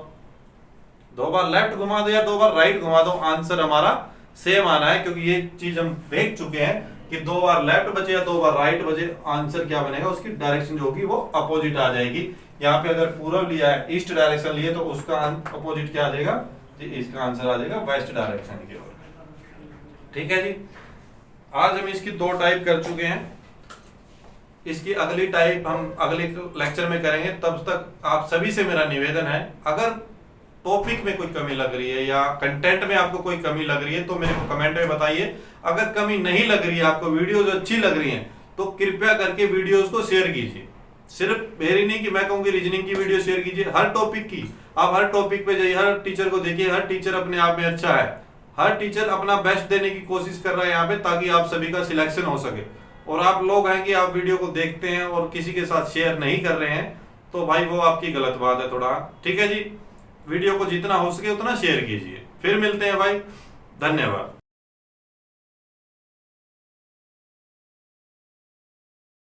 2 बार लेफ्ट घुमा दो या 2 बार राइट घुमा दो, आंसर हमारा सेम आना है, क्योंकि ये चीज हम देख चुके हैं कि 2 बार लेफ्ट बचे या 2 बार राइट बचे, आंसर क्या बनेगा, उसकी डायरेक्शन जो होगी वो अपोजिट आ जाएगी। यहाँ पे अगर पूर्व लिया है, ईस्ट डायरेक्शन लिए, तो उसका अपोजिट क्या आ जाएगा जी, इसका आंसर आ जाएगा वेस्ट डायरेक्शन की ओर। ठीक है जी, आज हम इसकी 2 टाइप कर चुके हैं, इसकी अगली टाइप हम अगले लेक्चर में करेंगे। तब तक आप सभी से मेरा निवेदन है, अगर टॉपिक में कोई कमी लग रही है या कंटेंट में आपको कोई कमी लग रही है तो मेरे को कमेंट में बताइए। अगर कमी नहीं लग रही है, आपको वीडियोस अच्छी लग रही हैं, तो कृपया करके वीडियोस को शेयर कीजिए। सिर्फ मेरी नहीं कि मैं कहूँगी रीजनिंग की वीडियो शेयर कीजिए, हर टॉपिक की। आप हर टॉपिक पे जाइए, हर टीचर को देखिए, हर टीचर अपने आप में अच्छा है, हर टीचर अपना बेस्ट देने की कोशिश कर रहा है यहाँ पे, ताकि आप सभी का सिलेक्शन हो सके। और आप लोग हैं कि आप वीडियो को देखते हैं और किसी के साथ शेयर नहीं कर रहे हैं, तो भाई वो आपकी गलत बात है थोड़ा। ठीक है जी, वीडियो को जितना हो सके उतना शेयर कीजिए। फिर मिलते हैं भाई, धन्यवाद।